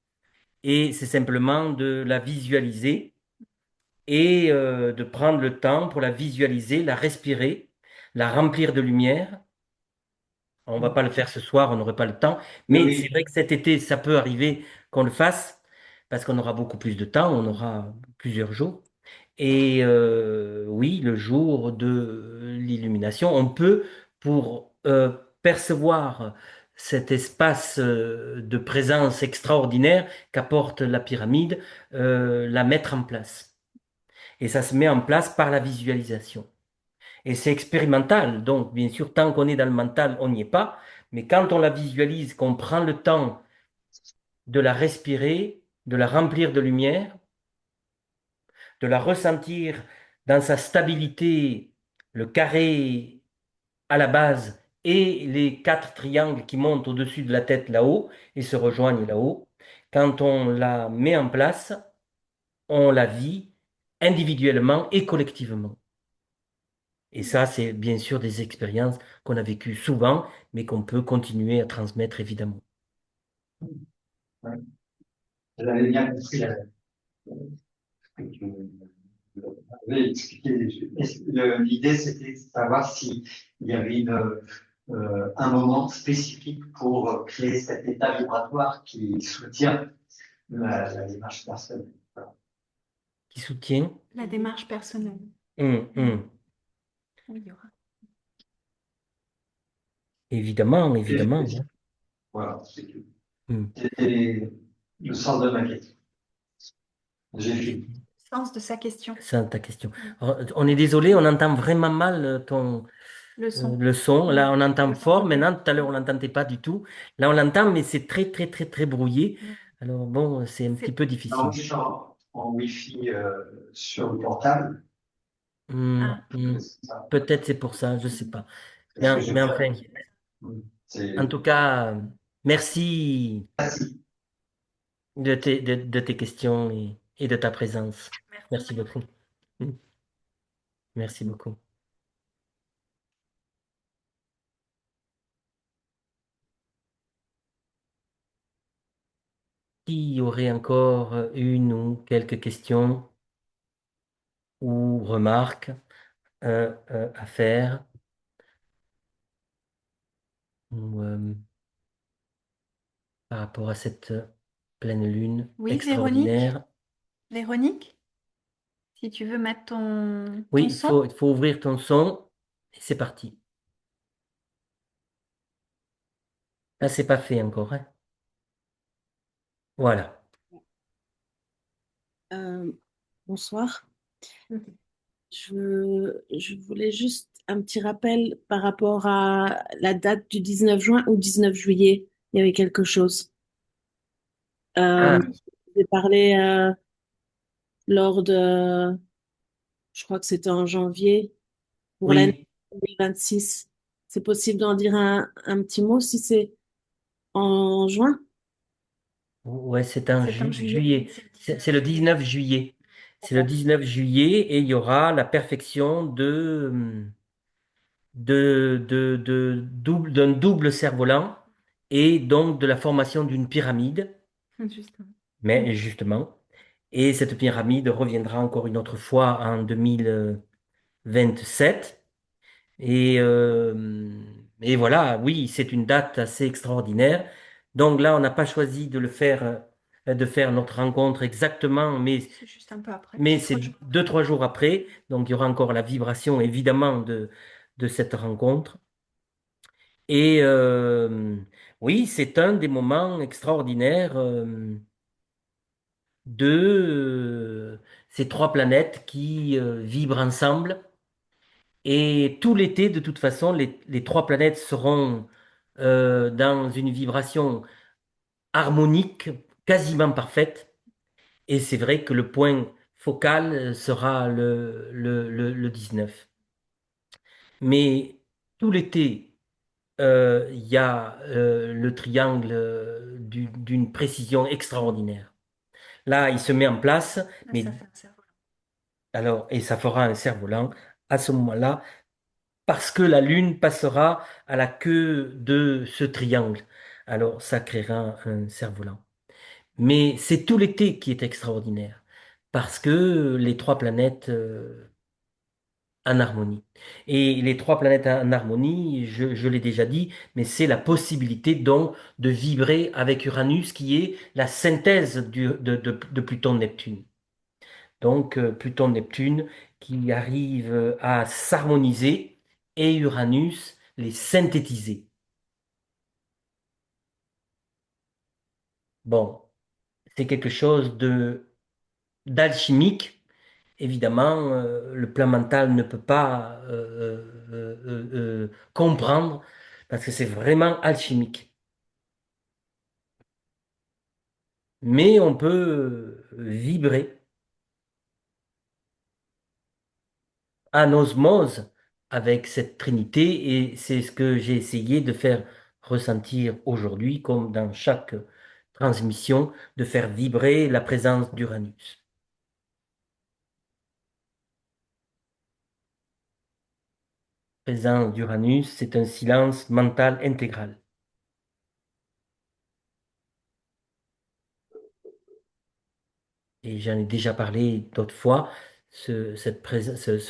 et c'est simplement de la visualiser et de prendre le temps pour la visualiser, la respirer, la remplir de lumière. On va pas le faire ce soir, on n'aurait pas le temps, Oui, mais c'est oui, vrai que cet été, ça peut arriver qu'on le fasse parce qu'on aura beaucoup plus de temps, on aura plusieurs jours. Et oui, le jour de l'illumination, on peut, pour percevoir cet espace de présence extraordinaire qu'apporte la pyramide, la mettre en place. Et ça se met en place par la visualisation. Et c'est expérimental, donc bien sûr, tant qu'on est dans le mental, on n'y est pas. Mais quand on la visualise, qu'on prend le temps de la respirer, de la remplir de lumière, de la ressentir dans sa stabilité, le carré à la base et les quatre triangles qui montent au-dessus de la tête là-haut et se rejoignent là-haut. Quand on la met en place, on la vit individuellement et collectivement. Et ça, c'est bien sûr des expériences qu'on a vécues souvent, mais qu'on peut continuer à transmettre évidemment. ouais. J'avais bien compris ce que tu avais expliqué. L'idée, c'était de savoir s'il y avait un moment spécifique pour créer cet état vibratoire qui soutient la démarche personnelle. Voilà. Qui soutient? La démarche personnelle. Hum. Oui, il y aura. Évidemment, évidemment. Et Hein. voilà, c'est tout. Hum. C'était le sens de ma question. J'ai fini. Sens de sa question. C'est ta question. Alors, on est désolé, on entend vraiment mal Le son. le son. Là, on entend Le fort. son. Maintenant, tout à l'heure, on l'entendait pas du tout. Là, on l'entend, mais c'est très, très, très, très brouillé. Alors, bon, c'est un petit peu Alors, difficile. je suis en Wi-Fi sur le portable. Ah, C'est ça. Peut-être c'est pour ça, je sais pas. Parce que Mais j'ai enfin, fait. en C'est tout cas, merci. facile. de tes questions et de ta présence. Merci. Merci beaucoup. Mm. Merci beaucoup. Qui y aurait encore une ou quelques questions ou remarques à faire ou, par rapport à cette pleine lune Oui, Véronique? extraordinaire? Véronique, si tu veux mettre Oui, ton son. il faut ouvrir ton son et c'est parti. Là, c'est pas fait encore, hein. Voilà. Euh, Bonsoir. Je voulais juste un petit rappel par rapport à la date du 19 juin ou 19 juillet. Il y avait quelque chose. Ah, J'ai parlé lors de, je crois que c'était en janvier, pour l'année oui, 2026. C'est possible d'en dire un petit mot si c'est en juin? ouais, c'est en C'est en juillet. juillet. C'est le C'est 19 le juillet. 19 juillet. C'est le 19 juillet et il y aura la perfection d'un double cerf-volant et donc de la formation d'une pyramide, Justement. mais justement. Et cette pyramide reviendra encore une autre fois en 2027. Et voilà, oui, c'est une date assez extraordinaire. Donc là, on n'a pas choisi de le faire, de faire notre rencontre exactement, C'est juste un peu après. mais C'est c'est 3 jours deux, après. trois jours après. Donc il y aura encore la vibration, évidemment, de cette rencontre. Et oui, c'est un des moments extraordinaires de ces trois planètes qui vibrent ensemble. Et tout l'été, de toute façon, les trois planètes seront dans une vibration harmonique, quasiment parfaite. Et c'est vrai que le point focal sera le 19. Mais tout l'été, il y a le triangle d'une précision extraordinaire. Là, il se met en place, Là, ça mais fait un cerveau. alors, et ça fera un cerf-volant à ce moment-là, parce que la Lune passera à la queue de ce triangle. Alors, ça créera un cerf-volant. Mais c'est tout l'été qui est extraordinaire, parce que les trois planètes en harmonie. Et les trois planètes en harmonie, je l'ai déjà dit, mais c'est la possibilité donc de vibrer avec Uranus, qui est la synthèse de Pluton-Neptune. Donc Pluton-Neptune qui arrive à s'harmoniser et Uranus les synthétiser. Bon, c'est quelque chose de d'alchimique. Évidemment, le plan mental ne peut pas comprendre parce que c'est vraiment alchimique. Mais on peut vibrer en osmose avec cette trinité et c'est ce que j'ai essayé de faire ressentir aujourd'hui, comme dans chaque transmission, de faire vibrer la présence d'Uranus. Présence d'Uranus, c'est un silence mental intégral. Et j'en ai déjà parlé d'autres fois, ce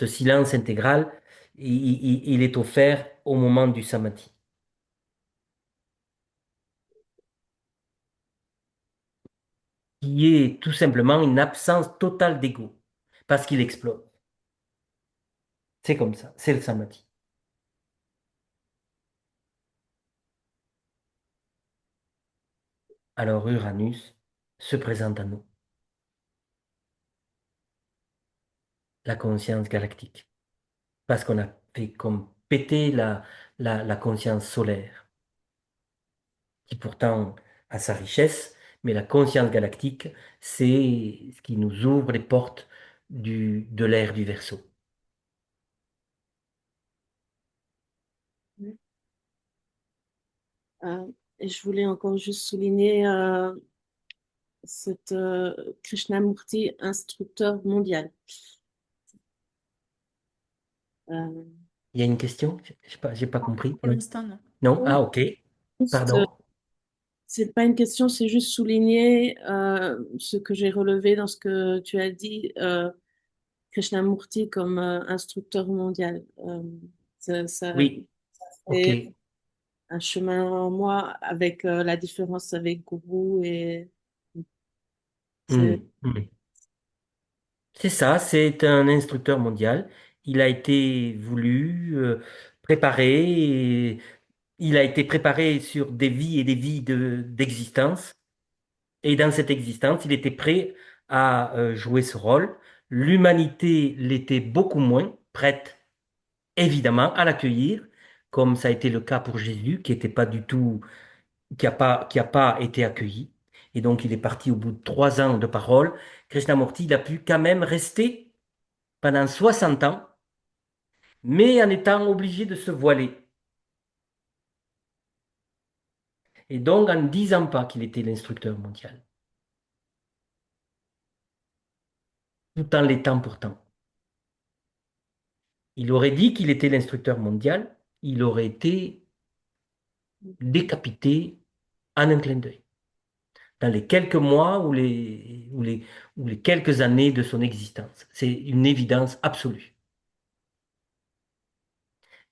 silence intégral, il est offert au moment du samadhi, qui est tout simplement une absence totale d'ego, parce qu'il explose. C'est comme ça, c'est le samadhi. Alors Uranus se présente à nous, la conscience galactique, parce qu'on a fait comme péter la conscience solaire, qui pourtant a sa richesse, mais la conscience galactique, c'est ce qui nous ouvre les portes de l'ère du Verseau. Et je voulais encore juste souligner cet Krishnamurti instructeur mondial. Euh, Il y a une question? J'ai pas compris. Pour l'instant, non. Non? oui, Ah, ok. juste, Pardon. c'est pas une question, c'est juste souligner ce que j'ai relevé dans ce que tu as dit, Krishnamurti comme instructeur mondial. Ça Oui, ok. fait un chemin en moi avec la différence avec Gourou et c'est Hmm, hmm. C'est ça, c'est un instructeur mondial. Il a été voulu, préparé, et il a été préparé sur des vies et des vies d'existence. Et dans cette existence, il était prêt à jouer ce rôle. L'humanité l'était beaucoup moins prête, évidemment, à l'accueillir, comme ça a été le cas pour Jésus, qui était pas du tout, qui a pas été accueilli. Et donc, il est parti au bout de 3 ans de parole. Krishnamurti, il a pu quand même rester pendant 60 ans, mais en étant obligé de se voiler. Et donc, en ne disant pas qu'il était l'instructeur mondial, tout en l'étant pourtant. Il aurait dit qu'il était l'instructeur mondial, il aurait été décapité en un clin d'œil, dans les quelques mois ou les quelques années de son existence. C'est une évidence absolue.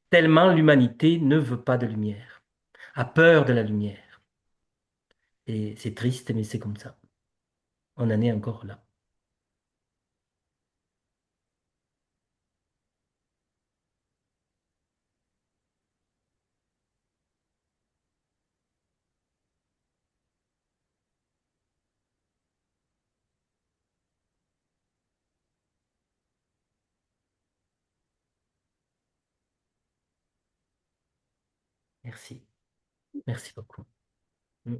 Tellement l'humanité ne veut pas de lumière, a peur de la lumière. Et c'est triste, mais c'est comme ça. On en est encore là. Merci. Merci beaucoup. Mm.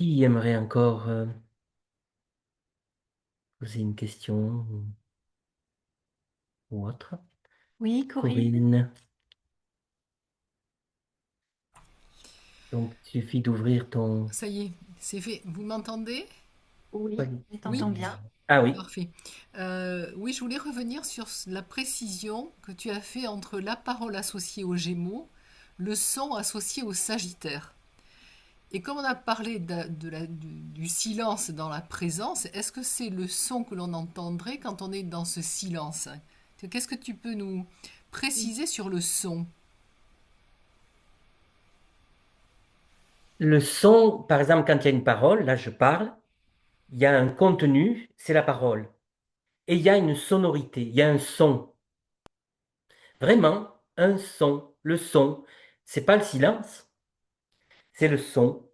Qui aimerait encore poser une question ou autre? Oui, Corinne. Corinne. Donc, il suffit d'ouvrir ton... Ça y est, c'est fait. Vous m'entendez? Oui, je Oui, t'entends bien. Ah oui. parfait. Oui, je voulais revenir sur la précision que tu as fait entre la parole associée au Gémeaux, le son associé au Sagittaire. Et comme on a parlé du silence dans la présence, est-ce que c'est le son que l'on entendrait quand on est dans ce silence? Qu'est-ce que tu peux nous préciser sur le son? Le son, par exemple, quand il y a une parole, là je parle, il y a un contenu, c'est la parole. Et il y a une sonorité, il y a un son. Vraiment, un son. Le son, c'est pas le silence, c'est le son,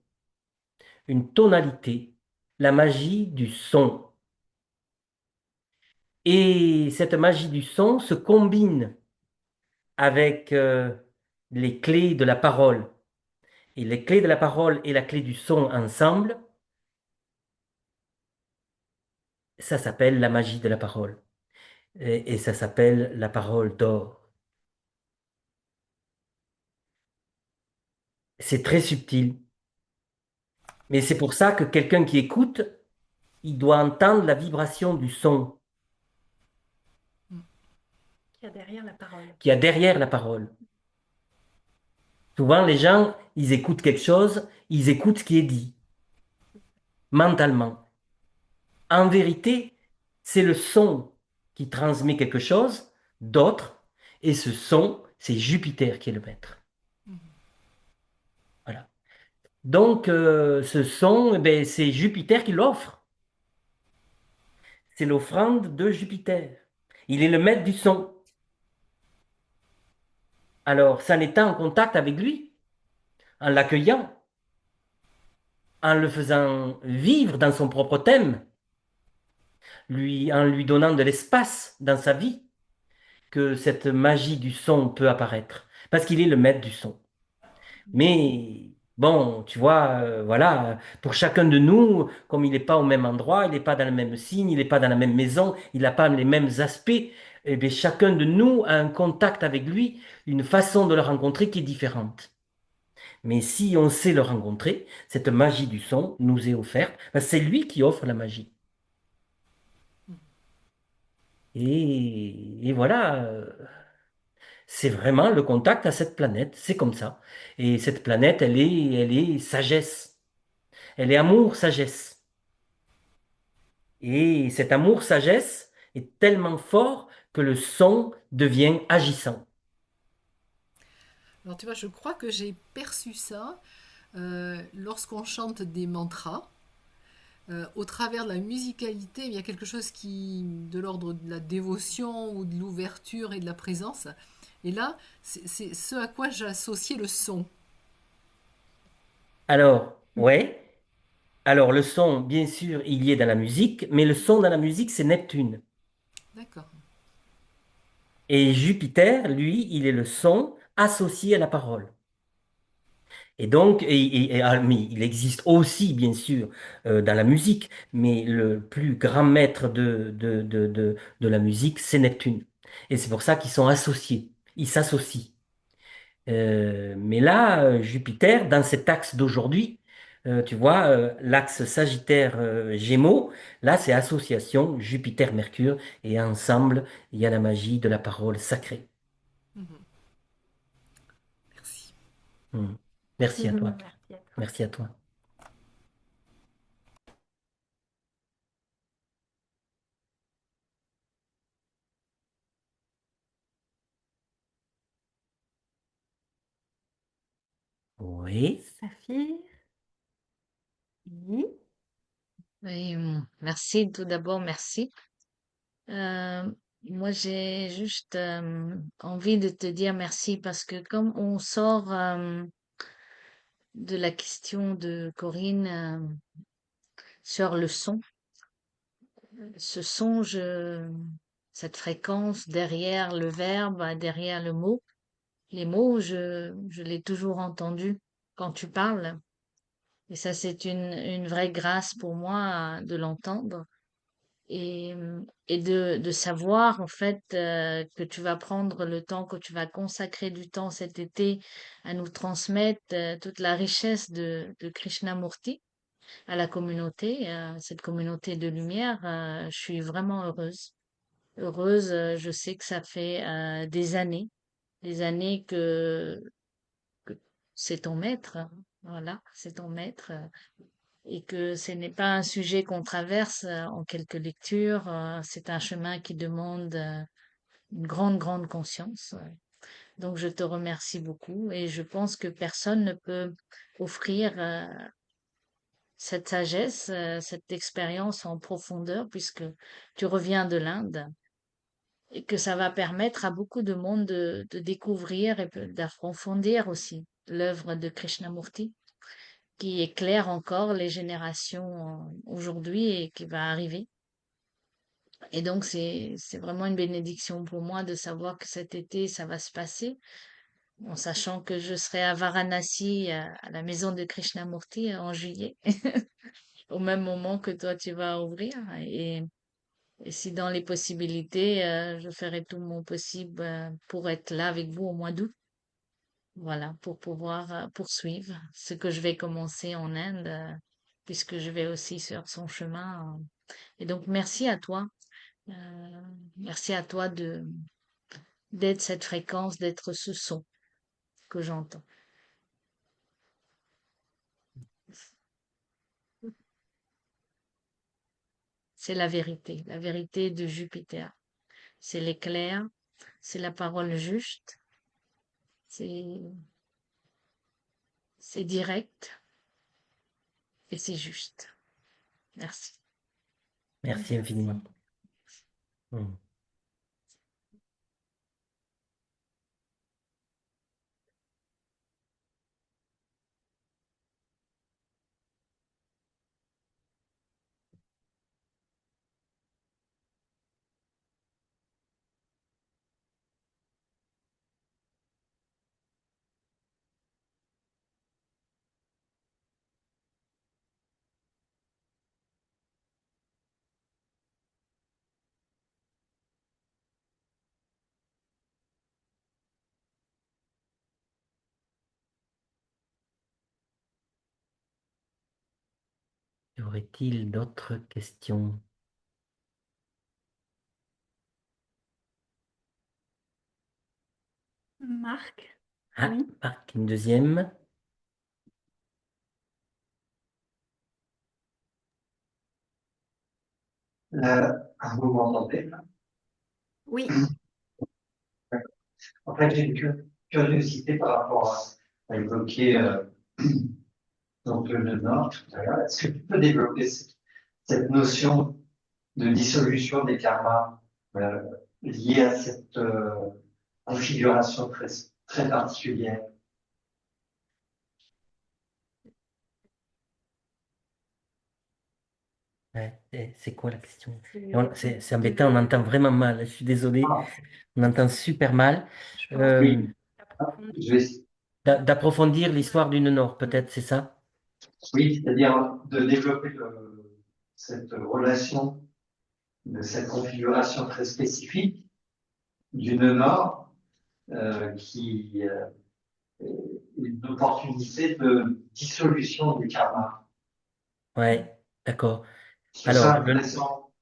une tonalité, la magie du son. Et cette magie du son se combine avec les clés de la parole. Et les clés de la parole et la clé du son ensemble, ça s'appelle la magie de la parole. Et ça s'appelle la parole d'or. C'est très subtil. Mais c'est pour ça que quelqu'un qui écoute, il doit entendre la vibration du son Il y a derrière la parole. qu'il y a derrière la parole. Souvent, les gens, ils écoutent quelque chose, ils écoutent ce qui est dit, mentalement. En vérité, c'est le son qui transmet quelque chose d'autre, et ce son, c'est Jupiter qui est le maître. Voilà. Donc, ce son, eh ben, c'est Jupiter qui l'offre. C'est l'offrande de Jupiter. Il est le maître du son. Alors, ça en étant en contact avec lui, en l'accueillant, en le faisant vivre dans son propre thème, en lui donnant de l'espace dans sa vie, que cette magie du son peut apparaître. Parce qu'il est le maître du son. Mais Bon, tu vois, voilà, pour chacun de nous, comme il n'est pas au même endroit, il n'est pas dans le même signe, il n'est pas dans la même maison, il n'a pas les mêmes aspects, eh bien, chacun de nous a un contact avec lui, une façon de le rencontrer qui est différente. Mais si on sait le rencontrer, cette magie du son nous est offerte, ben, c'est lui qui offre la magie. Et voilà, c'est vraiment le contact à cette planète, c'est comme ça. Et cette planète, elle est sagesse, elle est amour, sagesse. Et cet amour, sagesse est tellement fort que le son devient agissant. Alors tu vois, je crois que j'ai perçu ça lorsqu'on chante des mantras. Au travers de la musicalité, il y a quelque chose qui, de l'ordre de la dévotion ou de l'ouverture et de la présence. Et là, c'est ce à quoi j'associais le son. Alors, ouais, alors le son, bien sûr, il y est dans la musique, mais le son dans la musique, c'est Neptune. D'accord. Et Jupiter, lui, il est le son associé à la parole. Et donc, mais il existe aussi, bien sûr, dans la musique, mais le plus grand maître de la musique, c'est Neptune. Et c'est pour ça qu'ils sont associés, ils s'associent. Mais là, Jupiter, dans cet axe d'aujourd'hui, tu vois, l'axe Sagittaire-Gémeaux, là, c'est association Jupiter-Mercure, et ensemble, il y a la magie de la parole sacrée. Mhm. Merci. Hmm. Merci à toi. Merci à toi. Merci à toi. Oui. Saphir, oui. Oui, merci. Tout d'abord, merci. Euh, Moi, j'ai juste envie de te dire merci parce que comme on sort de la question de Corinne sur le son, ce son, cette fréquence derrière le verbe, derrière le mot, les mots, je l'ai toujours entendu quand tu parles. Et ça, c'est une vraie grâce pour moi de l'entendre. Et de savoir en fait que tu vas prendre le temps, que tu vas consacrer du temps cet été à nous transmettre toute la richesse de Krishnamurti à la communauté, cette communauté de lumière, je suis vraiment heureuse. Heureuse, je sais que ça fait des années que c'est ton maître, voilà, c'est ton maître, et que ce n'est pas un sujet qu'on traverse en quelques lectures, c'est un chemin qui demande une grande conscience. Donc je te remercie beaucoup et je pense que personne ne peut offrir cette sagesse, cette expérience en profondeur puisque tu reviens de l'Inde et que ça va permettre à beaucoup de monde de découvrir et d'approfondir aussi l'œuvre de Krishnamurti qui éclaire encore les générations aujourd'hui et qui va arriver. Et donc, c'est vraiment une bénédiction pour moi de savoir que cet été, ça va se passer, en sachant que je serai à Varanasi, à la maison de Krishnamurti, en juillet, au même moment que toi, tu vas ouvrir. Et si dans les possibilités, je ferai tout mon possible pour être là avec vous au mois d'août. Voilà, pour pouvoir poursuivre ce que je vais commencer en Inde, puisque je vais aussi sur son chemin. Et donc, merci à toi. Euh, Merci à toi d'être cette fréquence, d'être ce son que j'entends. C'est la vérité de Jupiter. C'est l'éclair, c'est la parole juste, c'est, c'est direct et c'est juste. Merci. Merci infiniment. Merci. Hmm. aurait-il d'autres questions? Marc, Ah, oui. Marc, une deuxième. Euh, vous m'entendez là? Oui. En fait, j'ai une curiosité par rapport à évoquer donc le Nord tout à l'heure. Est-ce que tu peux développer cette notion de dissolution des karmas euh, liée à cette configuration très particulière? Ouais, c'est quoi la question? C'est- Et c'est embêtant, on entend vraiment mal. Je suis désolé, Ah, on entend super mal. Je pense que Euh, oui, approfondir. je vais, d'approfondir l'histoire du Nord, peut-être, c'est ça? oui, c'est-à-dire de développer cette relation, de cette configuration très spécifique du Nord qui est une opportunité de dissolution du karma. Ouais, d'accord. Je trouve ça Alors, intéressant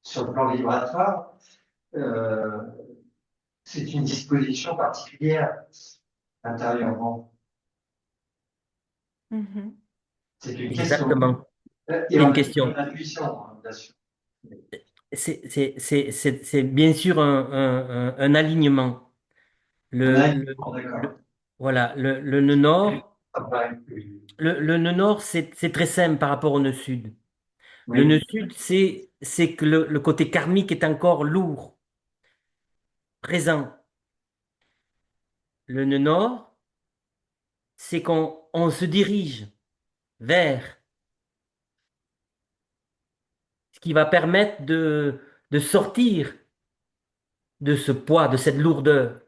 sur le plan vibratoire. Euh, c'est une disposition particulière intérieurement. Mhm. C'est une question. exactement, Et c'est une en même temps, question. une intuition, hein, bien sûr. C'est bien sûr un alignement. On Le, a une le, d'accord. voilà, le nœud nord, Ça paraît plus- le nœud nord, c'est très simple par rapport au nœud sud. Le nœud Oui, sud, c'est que le côté karmique est encore lourd, présent. Le nœud nord, c'est qu'on se dirige vers ce qui va permettre de sortir de ce poids, de cette lourdeur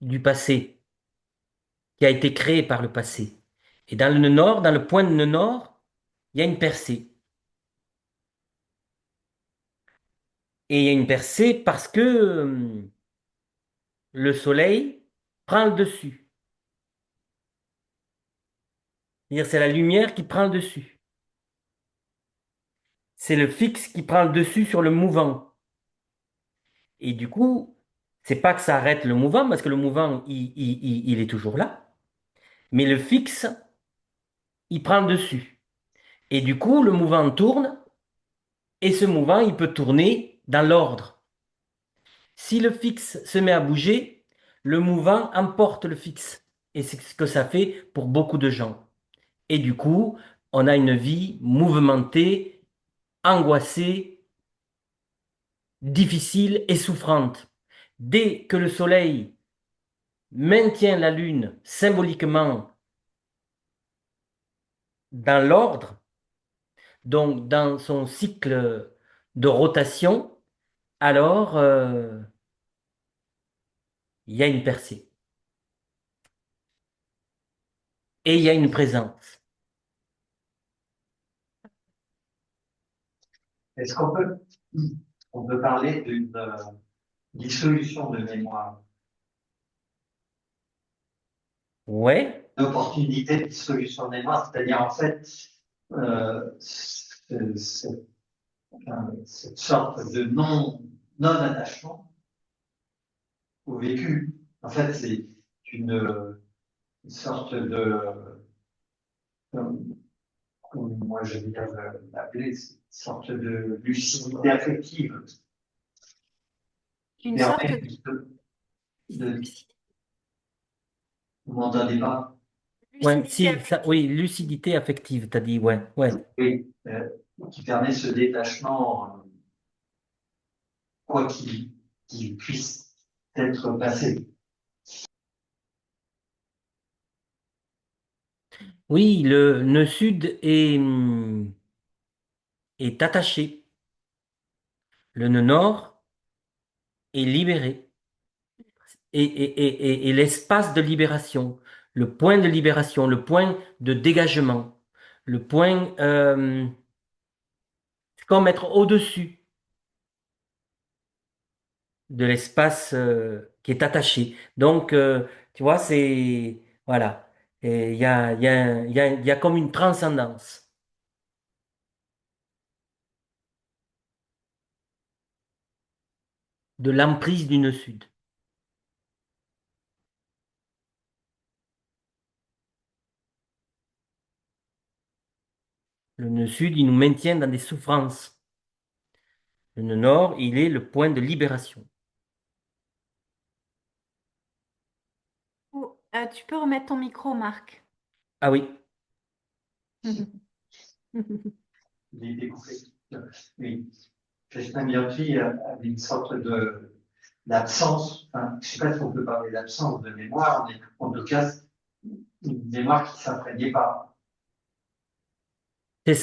du passé, qui a été créé par le passé. Et dans le nœud nord, dans le point de nœud nord, il y a une percée. Et il y a une percée parce que le soleil prend le dessus. C'est-à-dire c'est la lumière qui prend le dessus. C'est le fixe qui prend le dessus sur le mouvant. Et du coup, c'est pas que ça arrête le mouvant, parce que le mouvant, il est toujours là. Mais le fixe, il prend le dessus. Et du coup, le mouvant tourne, et ce mouvant, il peut tourner dans l'ordre. Si le fixe se met à bouger, le mouvant emporte le fixe. Et c'est ce que ça fait pour beaucoup de gens. Et du coup, on a une vie mouvementée, angoissée, difficile et souffrante. Dès que le soleil maintient la lune symboliquement dans l'ordre, donc dans son cycle de rotation, alors il y a une percée et il y a une présence. est-ce on peut parler d'une dissolution de mémoire, Ouais, d'opportunité de dissolution de mémoire, c'est-à-dire en fait cette sorte de non-attachement au vécu. En fait, c'est une sorte de, comme moi je vais dire l'appeler, c'est une sorte de lucidité affective qui Une sorte permet de de lucidité, vous m'entendez pas? ouais, lucidité si, ça, affective. oui, lucidité affective, t'as dit, ouais, ouais. Oui, qui permet ce détachement, quoi qu'il puisse être passé. Oui, le nœud sud est attaché. Le nœud nord est libéré. Et l'espace de libération, le point de libération, le point de dégagement, le point, c'est comme être au-dessus de l'espace qui est attaché. Donc, tu vois, c'est, voilà. Et il y a comme une transcendance de l'emprise du nœud sud. Le nœud sud, il nous maintient dans des souffrances. Le nœud nord, il est le point de libération. Oh, tu peux remettre ton micro, Marc. Ah oui, Les découpé. Oui. Krishnamurti avait une sorte de d'absence, enfin, je ne sais pas si on peut parler d'absence de mémoire, mais en tout cas, une mémoire qui ne s'imprégnait pas. c'est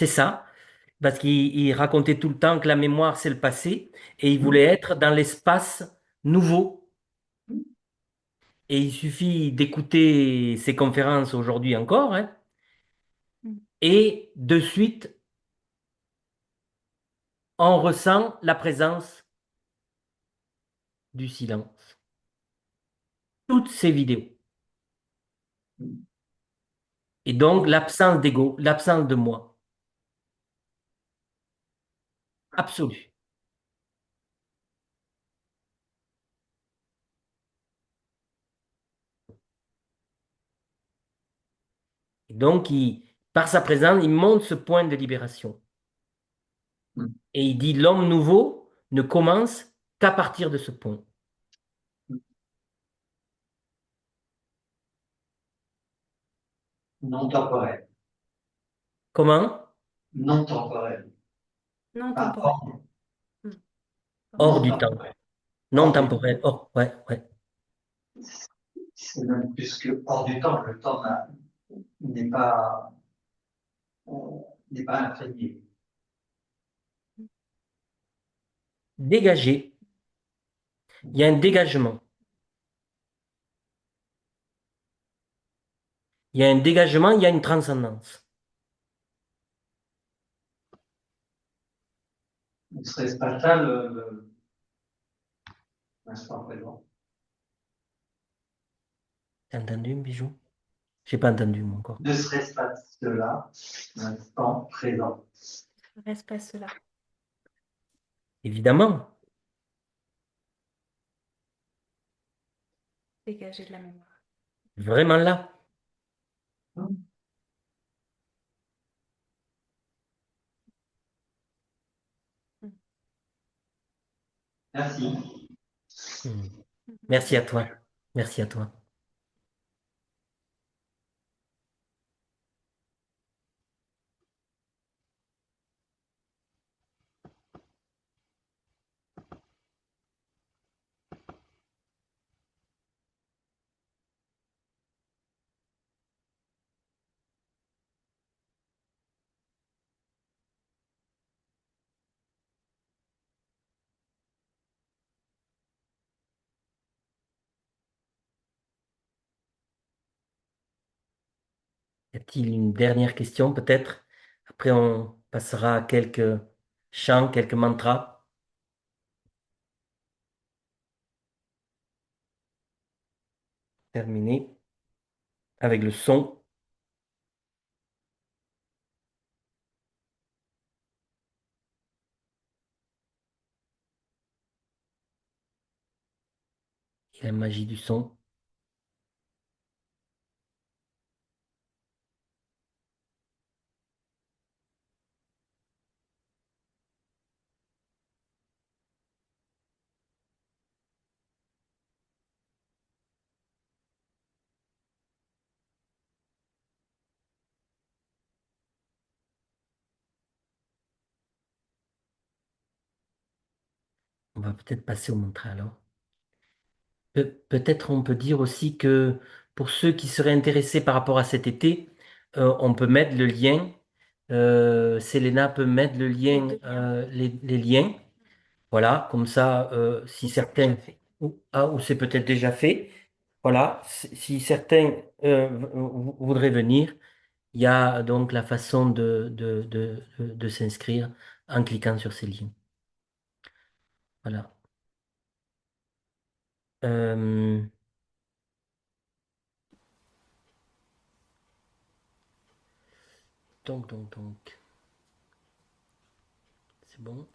ça. Parce qu'il racontait tout le temps que la mémoire, c'est le passé, et il voulait être dans l'espace nouveau. Et il suffit d'écouter ses conférences aujourd'hui encore, hein, et de suite, on ressent la présence du silence. Toutes ces vidéos. Et donc, l'absence d'ego, l'absence de moi. Absolue. Et donc, par sa présence, il montre ce point de libération. Et il dit, l'homme nouveau ne commence qu'à partir de ce point. Non temporel. Comment? Non temporel. Non Ah, temporel. Hmm. Hors non du temps. temporel. Non Hors du temporel. Oh, ouais, ouais. C'est même plus que hors du temps. Le temps n'est pas, n'est pas imprégné. Dégagé. Il y a un dégagement. Il y a un dégagement, il y a une transcendance. Il serait spatial, l'instant présent. T'as entendu, bijou? J'ai pas entendu, moi, encore. Ne serait-ce pas cela, l'instant présent. Ne reste pas cela. Évidemment. Dégager de la mémoire. Vraiment là. Hmm. Merci. Hmm. Merci à toi. Merci à toi. Y a-t-il une dernière question, peut-être? Après, on passera à quelques chants, quelques mantras. Terminé avec le son et la magie du son. On va peut-être passer au mantra alors. Peut-être on peut dire aussi que pour ceux qui seraient intéressés par rapport à cet été, on peut mettre le lien. Selena peut mettre le Les lien, deux liens. les liens. Voilà, comme ça, si Ou c'est déjà certains, fait. ou c'est peut-être déjà fait. Voilà, si certains voudraient venir, il y a donc la façon de s'inscrire en cliquant sur ces liens. Voilà. Euh, Donc. C'est bon.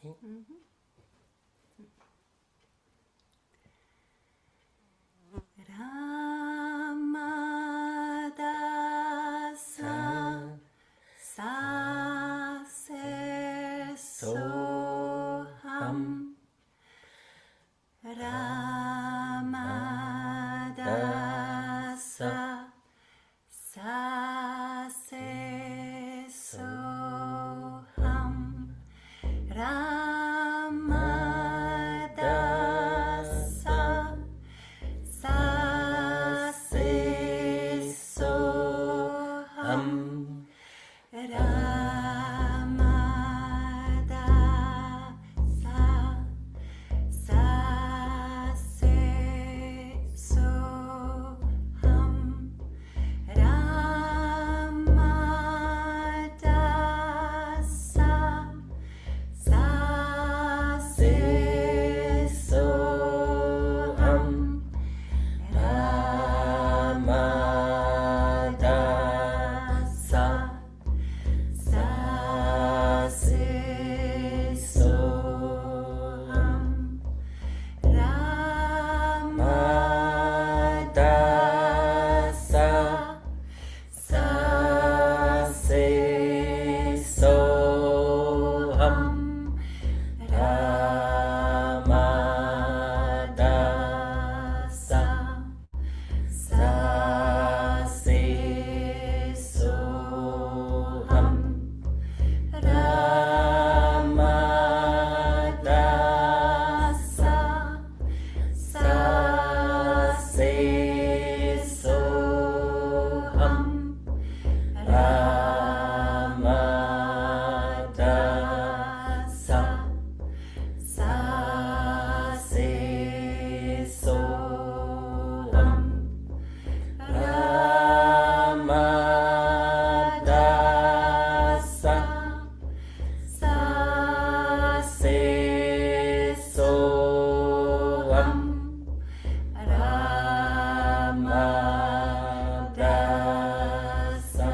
C'est parti. Ramadasa sa se soham Ramadasa sa se soham Ramadasa sa se soham Ramadasa sa se soham Ramadasa sa se soham Ramadasa sa se soham Ramadasa sa se soham Ramadasa sa se soham Ramadasa sa se soham Ramadasa sa se soham Ramadasa sa se soham Ramadasa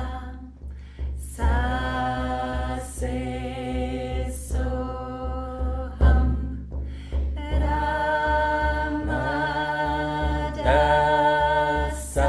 sa se soham Ramadasa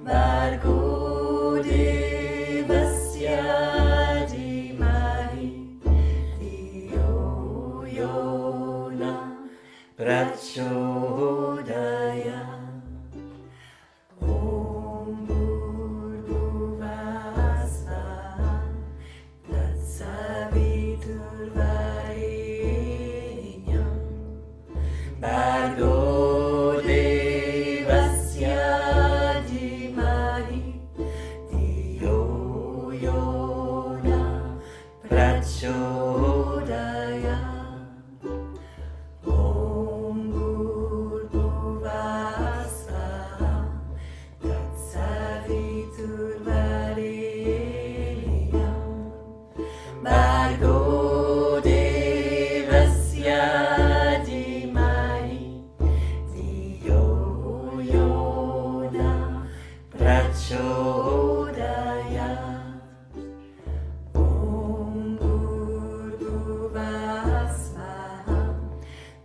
Bargo devasya dhimahi Dhiyo yona prachodaya Om Bhurvasvaha Tatsaviturvarenyam Bargo devasya dhimahi Dhiyo yona prachodaya Om Bhurvasvaha Tatsaviturvarenyam Bargo devasya dhimahi Dhiyo yona prachodaya Om Bhurvasvaha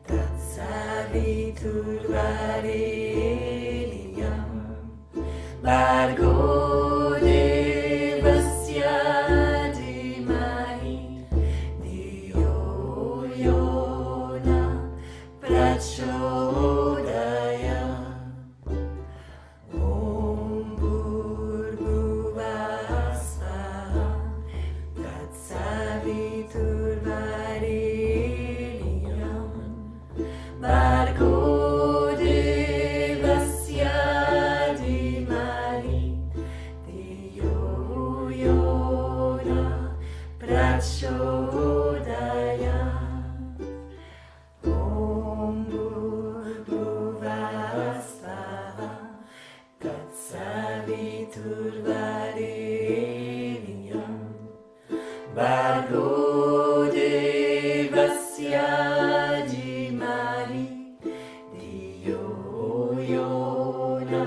Tatsaviturvarenyam Bargo devasya dhimahi Dhiyo yona prachodaya Om Bhurvasvaha Tatsaviturvarenyam Bargo devasya dhimahi Dhiyo yona prachodaya Om Bhurvasvaha Tatsaviturvarenyam Bargo devasya dhimahi Dhiyo yona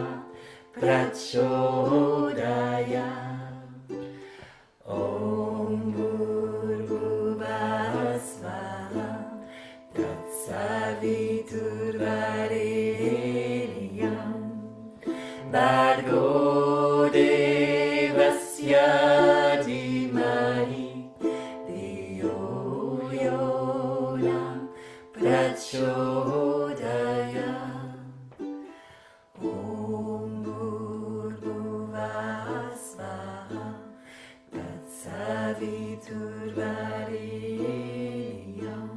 prachodaya Om Bhurvasvaha Tatsaviturvarenyam Bargo devasya dhimahi Dhiyo yona prachodaya Om Bhurvasvaha Tatsaviturvarenyam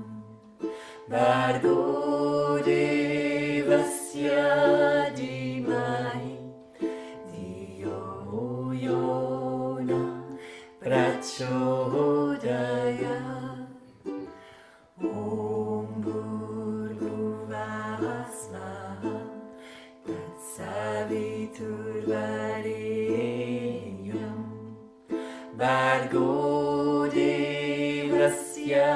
Bargo devasya dhimahi Dhiyo yona prachodaya Om Bhurvasvaha Tatsaviturvarenyam Bargo devasya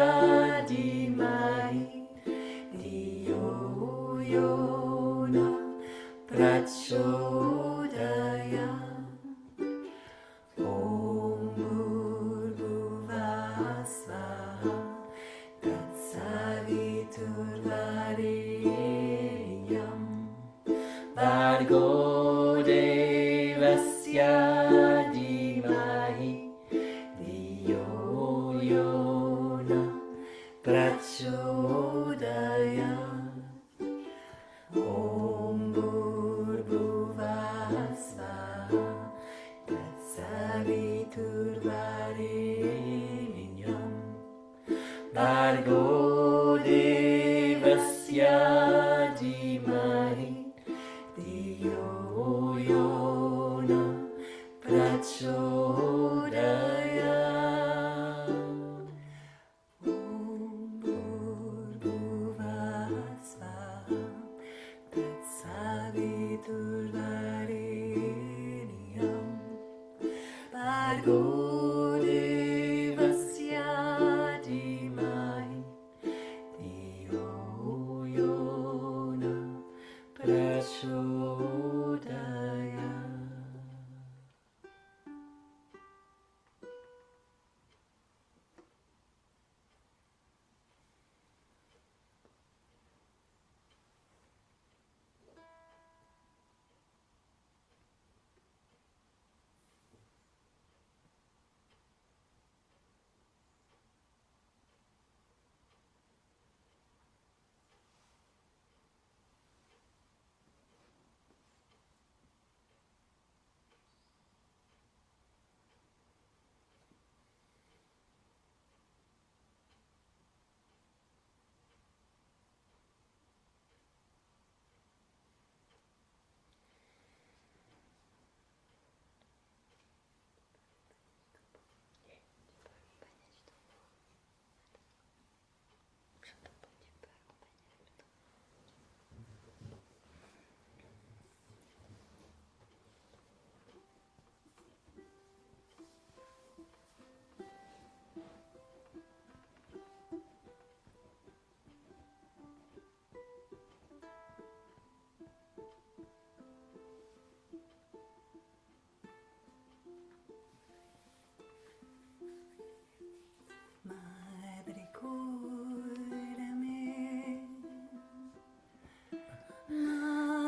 dhimahi Dhiyo yona prachodaya Om Bhurvasvaha Tatsaviturvarenyam Bargo devasya dhimahi Dhiyo yona prachodaya Om Bhurvasvaha Tatsaviturvarenyam Bargo devasya dhimahi Dhiyo yona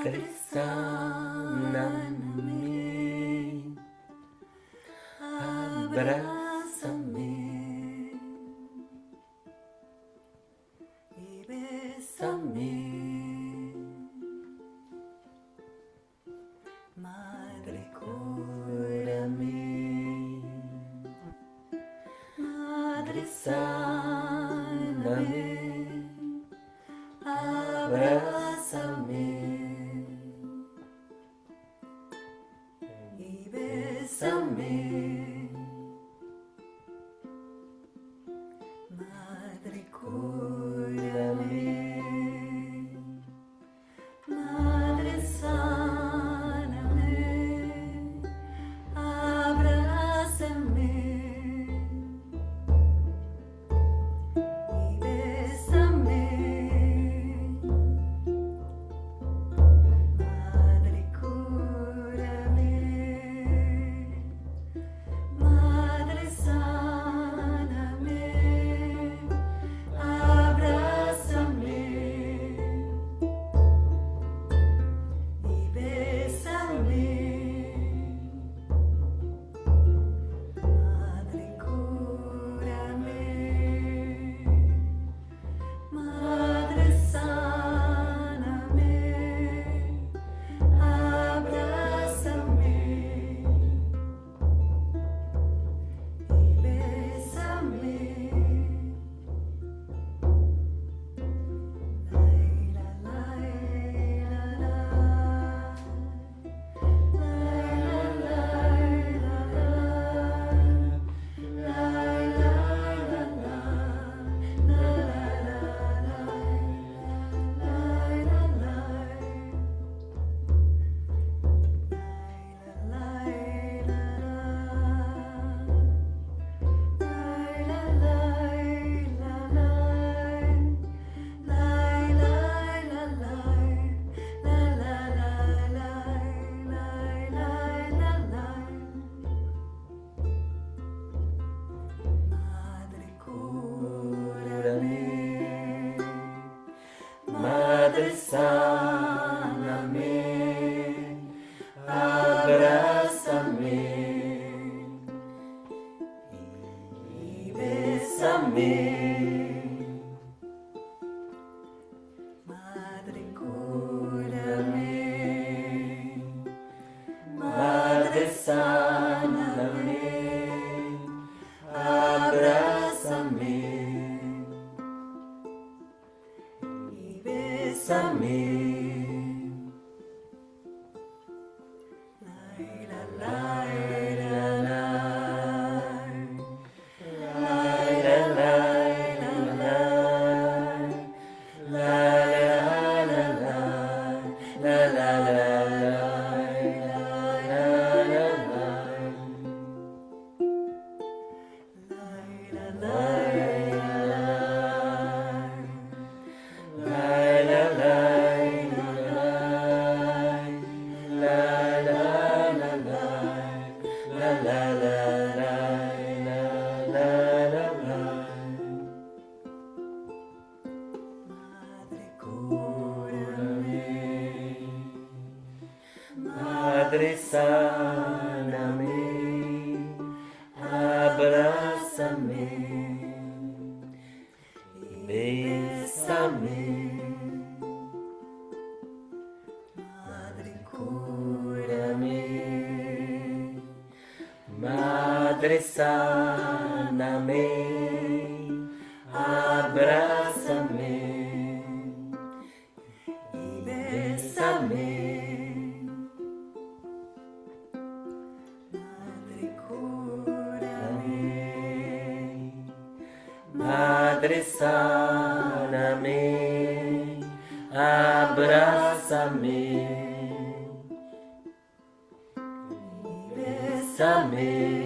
Abrázame, abrázame y bésame, madre, cúrame, madre, sáname, abrázame y bésame, madre, cúrame, madre, sáname, abrázame y bésame, madre, cúrame, madre, sáname, abrázame y bésame, madre, cúrame, madre, sáname, abrázame y bésame. Madre, cúrame, madre, sáname, abrázame y bésame, madre, cúrame, madre, sáname, abrázame y bésame. Madre, sáname, abrázame y bésame. Madre, cúrame, madre, sáname, abrázame y bésame. Madre, cúrame, madre, sáname, abrázame y bésame.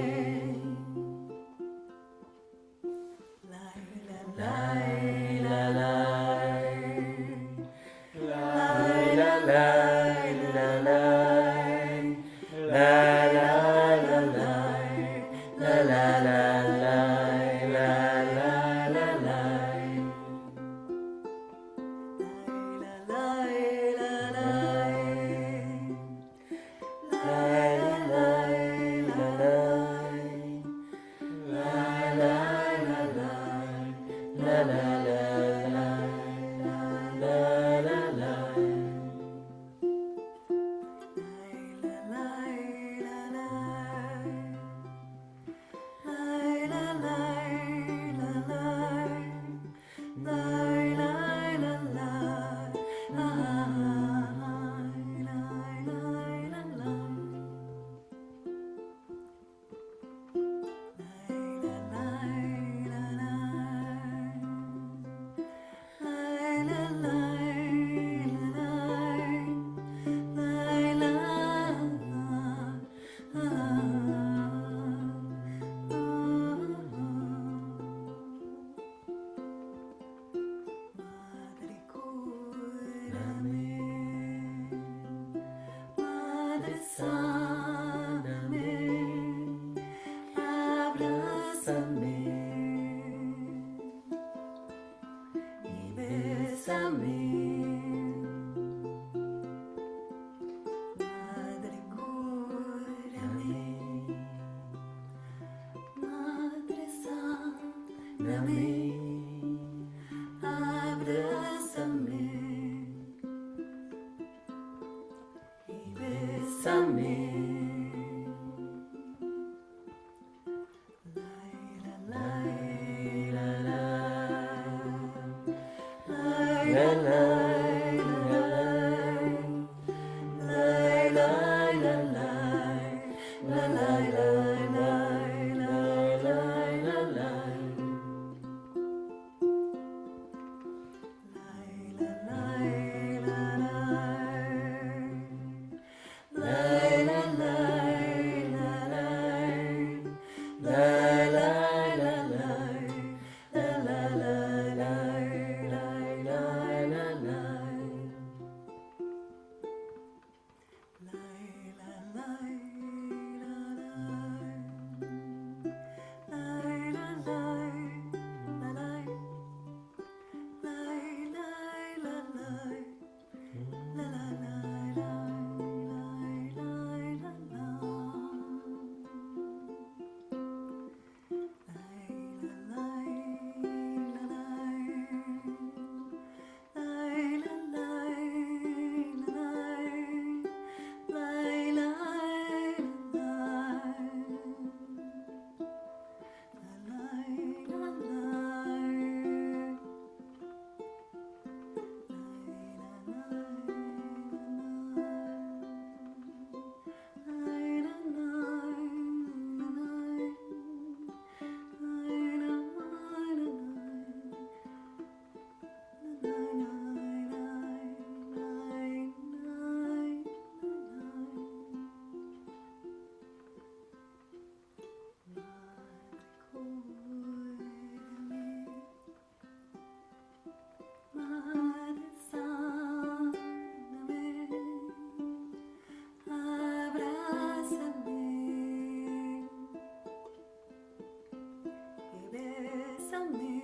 Abrázame y bésame.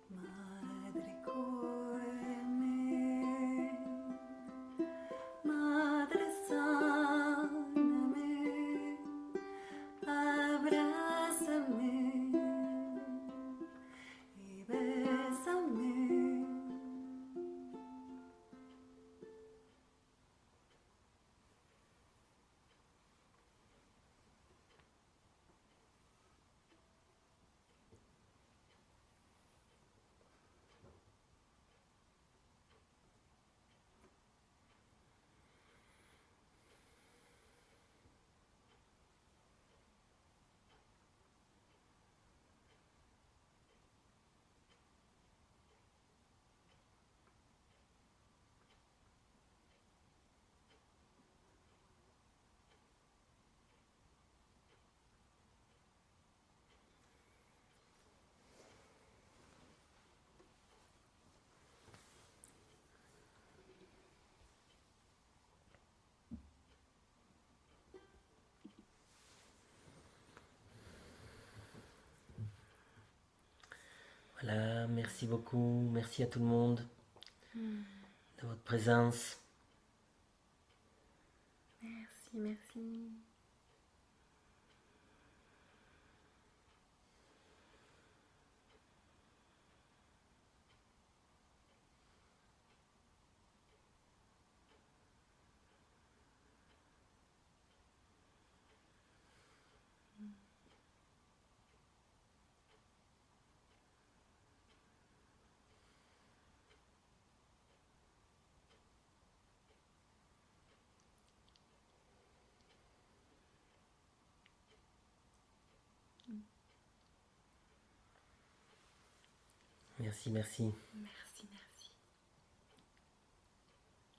Madre, cúrame. Madre, sáname. Abrázame y bésame. Voilà, merci beaucoup. Merci à tout le monde de votre présence. Merci, merci. Merci, merci. Merci, merci.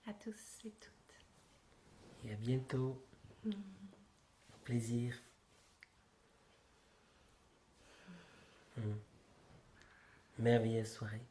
À tous et toutes. Et à bientôt. Au plaisir. Merveilleuse soirée.